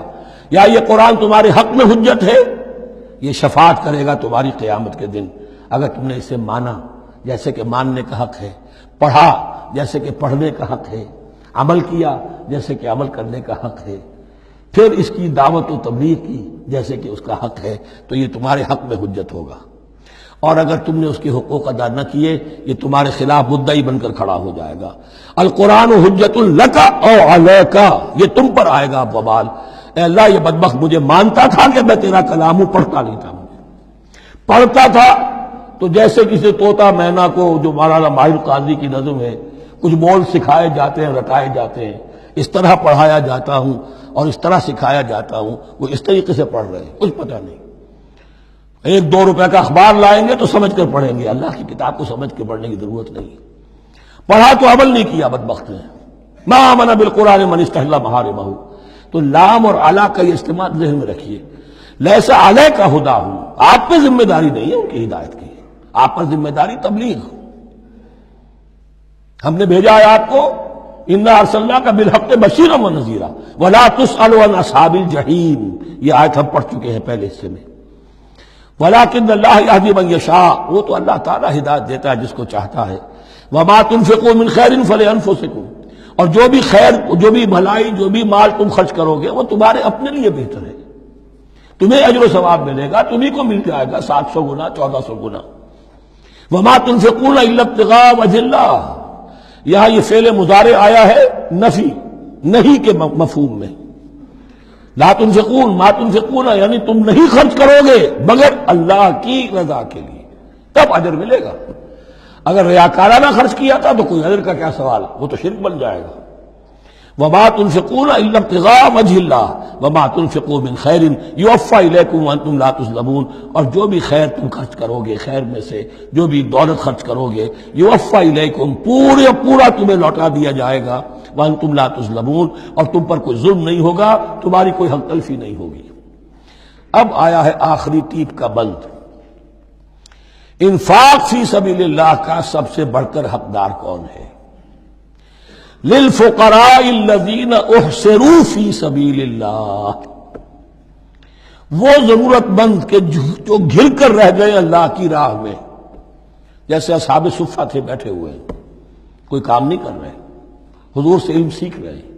یا یہ قرآن تمہارے حق میں حجت ہے، یہ شفاعت کرے گا تمہاری قیامت کے دن اگر تم نے اسے مانا جیسے کہ ماننے کا حق ہے، پڑھا جیسے کہ پڑھنے کا حق ہے، عمل کیا جیسے کہ عمل کرنے کا حق ہے، پھر اس کی دعوت و تبلیغ کی جیسے کہ اس کا حق ہے، تو یہ تمہارے حق میں حجت ہوگا۔ اور اگر تم نے اس کے حقوق ادا نہ کیے، یہ تمہارے خلاف مدعی بن کر کھڑا ہو جائے گا۔ القرآن حجت لکا او علیکا، یہ تم پر آئے گا وبال۔ اے اللہ یہ بدبخت مجھے مانتا تھا کہ میں تیرا کلام ہوں، پڑھتا نہیں تھا، مجھے پڑھتا تھا تو جیسے کسی طوطا مینا کو، جو مولانا ماہر قاضی کی نظم ہے، کچھ بول سکھائے جاتے ہیں، رٹائے جاتے ہیں، اس طرح پڑھایا جاتا ہوں اور اس طرح سکھایا جاتا ہوں، وہ اس طریقے سے پڑھ رہے ہیں، کچھ پتہ نہیں۔ 1-2 روپے کا اخبار لائیں گے تو سمجھ کر پڑھیں گے، اللہ کی کتاب کو سمجھ کے پڑھنے کی ضرورت نہیں۔ پڑھا تو عمل نہیں کیا بدبخت نے۔ ما آمن بالقرآن من استحل محارمہ، تو لام اور علا کا یہ استعمال ذہن میں رکھیے۔ لیسا علیک ھداھم، آپ پہ ذمہ داری نہیں ہے ان کی ہدایت کی، آپ پر ذمہ داری تبلیغ۔ ہم نے بھیجا ہے آپ کو، انا ارسلناک بالحق بشیرا ونذیرا ولا تسأل عن اصحاب الجحیم، یہ آیت ہم پڑھ چکے ہیں پہلے حصے میں۔ ولکن اللہ یہدی من یشاء، وہ تو اللہ تعالیٰ ہدایت دیتا ہے جس کو چاہتا ہے۔ وما تنفقوا من خیر فلانفسکم، اور جو بھی خیر، جو بھی بھلائی، جو بھی مال تم خرچ کرو گے وہ تمہارے اپنے لیے بہتر ہے، تمہیں اجر و ثواب ملے گا، تمہیں کو مل جائے گا 700 گنا 1400 گنا۔ وما تنفقون الا ابتغاء وجہ اللہ، یہاں یہ فعل مضارع آیا ہے نفی نہیں کے مفہوم میں۔ لا تنفقون، ما تنفقون یعنی تم نہیں خرچ کرو گے مگر اللہ کی رضا کے لیے، تب اجر ملے گا۔ اگر ریاکارانہ خرچ کیا تھا تو کوئی اجر کا کیا سوال، وہ تو شرک بن جائے گا۔ وما تنفقون الا ابتغاء وجہ اللہ وما تنفقوا من خیر یوفی الیکم وانتم لا تظلمون، اور جو بھی خیر تم خرچ کرو گے، خیر میں سے جو بھی دولت خرچ کرو گے، یوفی الیکم، پورا تمہیں لوٹا دیا جائے گا، وانتم لا تظلمون، اور تم پر کوئی ظلم نہیں ہوگا، تمہاری کوئی حق تلفی نہیں ہوگی۔ اب آیا ہے آخری ٹیپ کا بند۔ انفاق فی سبیل اللہ کا سب سے بڑھ کر حقدار کون ہے؟ للفقراء الذین احصروا فی سبیل اللہ، وہ ضرورت مند کے جو گھر کر رہ گئے اللہ کی راہ میں، جیسے اصحاب صفہ تھے بیٹھے ہوئے، کوئی کام نہیں کر رہے، حضور سے علم سیکھ رہے ہیں،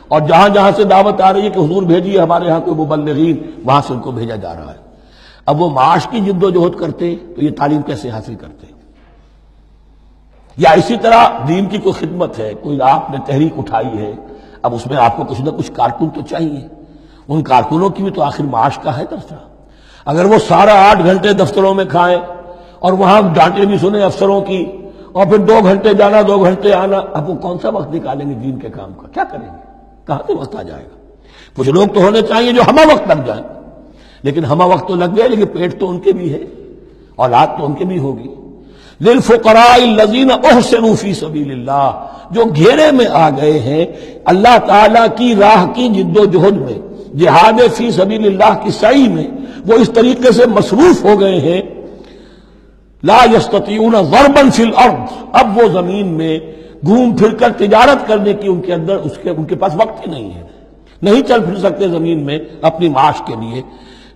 اور جہاں جہاں سے دعوت آ رہی ہے کہ حضور بھیجیے ہمارے ہاں کوئی مبلغین، وہاں سے ان کو بھیجا جا رہا ہے۔ اب وہ معاش کی جد و جہد کرتے تو یہ تعلیم کیسے حاصل کرتے؟ یا اسی طرح دین کی کوئی خدمت ہے، کوئی آپ نے تحریک اٹھائی ہے، اب اس میں آپ کو کچھ نہ کچھ کارکن تو چاہیے، ان کارکنوں کی بھی تو آخر معاش کا ہے درجہ۔ اگر وہ سارا 8 گھنٹے دفتروں میں کھائیں اور وہاں ڈانٹیں بھی سنیں افسروں کی، اور پھر 2 گھنٹے جانا 2 گھنٹے آنا، اب وہ کون سا وقت نکالیں گے دین کے کام کا؟ کیا کریں گے؟ کہاں سے وقت آ جائے گا؟ کچھ لوگ تو ہونے چاہیے جو ہمہ وقت لگ جائیں، لیکن ہمہ وقت تو لگ گئے، لیکن پیٹ تو ان کے بھی ہے، اولاد تو ان کے بھی ہوگی۔ للفقراء الذین احسنوا فی سبیل اللہ، جو گھیرے میں آ گئے ہیں اللہ تعالیٰ کی راہ کی جد و جہد میں، جہاد فی سبیل اللہ کی سعی میں، وہ اس طریقے سے مصروف ہو گئے ہیں، لا یستطیعون ضربا فی الارض، اب وہ زمین میں گھوم پھر کر تجارت کرنے کی ان کے پاس وقت ہی نہیں ہے، نہیں چل پھر سکتے زمین میں اپنی معاش کے لیے۔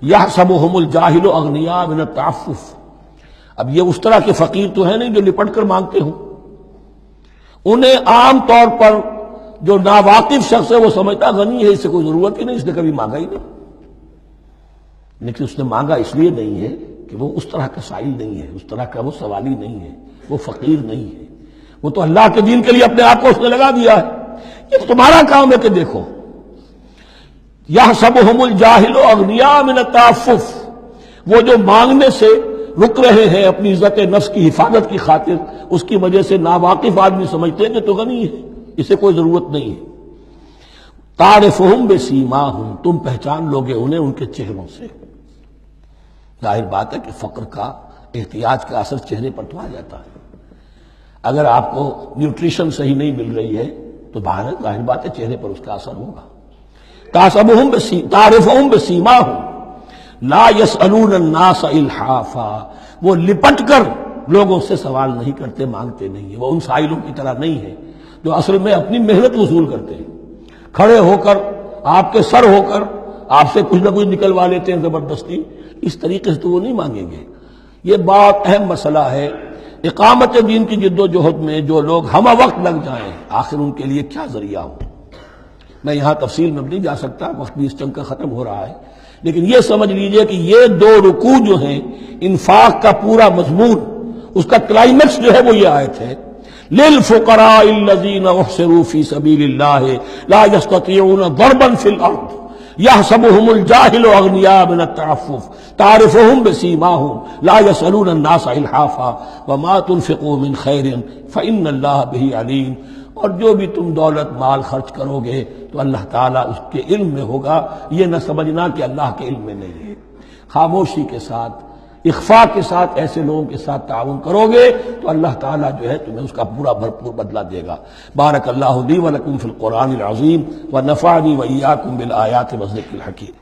یحسبهم الجاہل اغنیاء من التعفف، اب یہ اس طرح کے فقیر تو ہیں نہیں جو لپٹ کر مانگتے ہوں، انہیں عام طور پر جو ناواقف شخص ہے وہ سمجھتا غنی ہے، اس سے کوئی ضرورت ہی نہیں، اس نے کبھی مانگا ہی نہیں، لیکن اس نے مانگا اس لیے نہیں ہے کہ وہ اس طرح کا سائل نہیں ہے، اس طرح کا وہ سوالی نہیں ہے، وہ فقیر نہیں ہے، وہ تو اللہ کے دین کے لیے اپنے آپ کو اس نے لگا دیا ہے۔ یہ تمہارا کام ہے کہ دیکھو، یحسبهم الجاہل اغنیاء من التعفف، وہ جو مانگنے سے رک رہے ہیں اپنی عزت نفس کی حفاظت کی خاطر، اس کی وجہ سے ناواقف آدمی سمجھتے ہیں کہ تو غنی ہے، اسے کوئی ضرورت نہیں ہے۔ تعرفهم بسیماہم، تم پہچان لوگے انہیں ان کے چہروں سے۔ ظاہر بات ہے کہ فقر کا، احتیاج کا اثر چہرے پر تو آ جاتا ہے۔ اگر آپ کو نیوٹریشن صحیح نہیں مل رہی ہے تو ظاہر بات ہے چہرے پر اس کا اثر ہوگا۔ تعرفهم بسیماہم لا يسألون الناس الحافا، وہ لپٹ کر لوگوں سے سوال نہیں کرتے، مانگتے نہیں ہیں، وہ ان سائلوں کی طرح نہیں ہے جو اصل میں اپنی محنت وصول کرتے ہیں، کھڑے ہو کر آپ کے سر ہو کر آپ سے کچھ نہ کچھ نکلوا لیتے ہیں زبردستی، اس طریقے سے تو وہ نہیں مانگیں گے۔ یہ بہت اہم مسئلہ ہے۔ اقامت دین کی جد و جہد میں جو لوگ ہمہ وقت لگ جائیں، آخر ان کے لیے کیا ذریعہ ہو؟ میں یہاں تفصیل میں نہیں جا سکتا، وقت بھی اس چنگ کا ختم ہو رہا ہے، لیکن یہ سمجھ لیجئے کہ یہ 2 رکوع جو ہیں، انفاق کا پورا مضمون، اس کا کلائمیکس جو ہے وہ یہ آیت ہے، للفقراء الذین احصروا فی سبیل اللہ لا یستطیعون ضربا فی الارض یحسبهم الجاہل اغنیاء من التعفف تعرفهم بسیماہم لا یسألون الناس الحافا وما تنفقوا من خیر فإن اللہ بہ علیم۔ اور جو بھی تم دولت مال خرچ کرو گے تو اللہ تعالیٰ اس کے علم میں ہوگا، یہ نہ سمجھنا کہ اللہ کے علم میں نہیں ہے۔ خاموشی کے ساتھ، اخفاء کے ساتھ ایسے لوگوں کے ساتھ تعاون کرو گے تو اللہ تعالیٰ جو ہے تمہیں اس کا پورا بھرپور بدلہ دے گا۔ بارک اللہ لی و لکم فی القرآن العظیم و نفعنی و ایاکم بالآیات والذکر الحکیم۔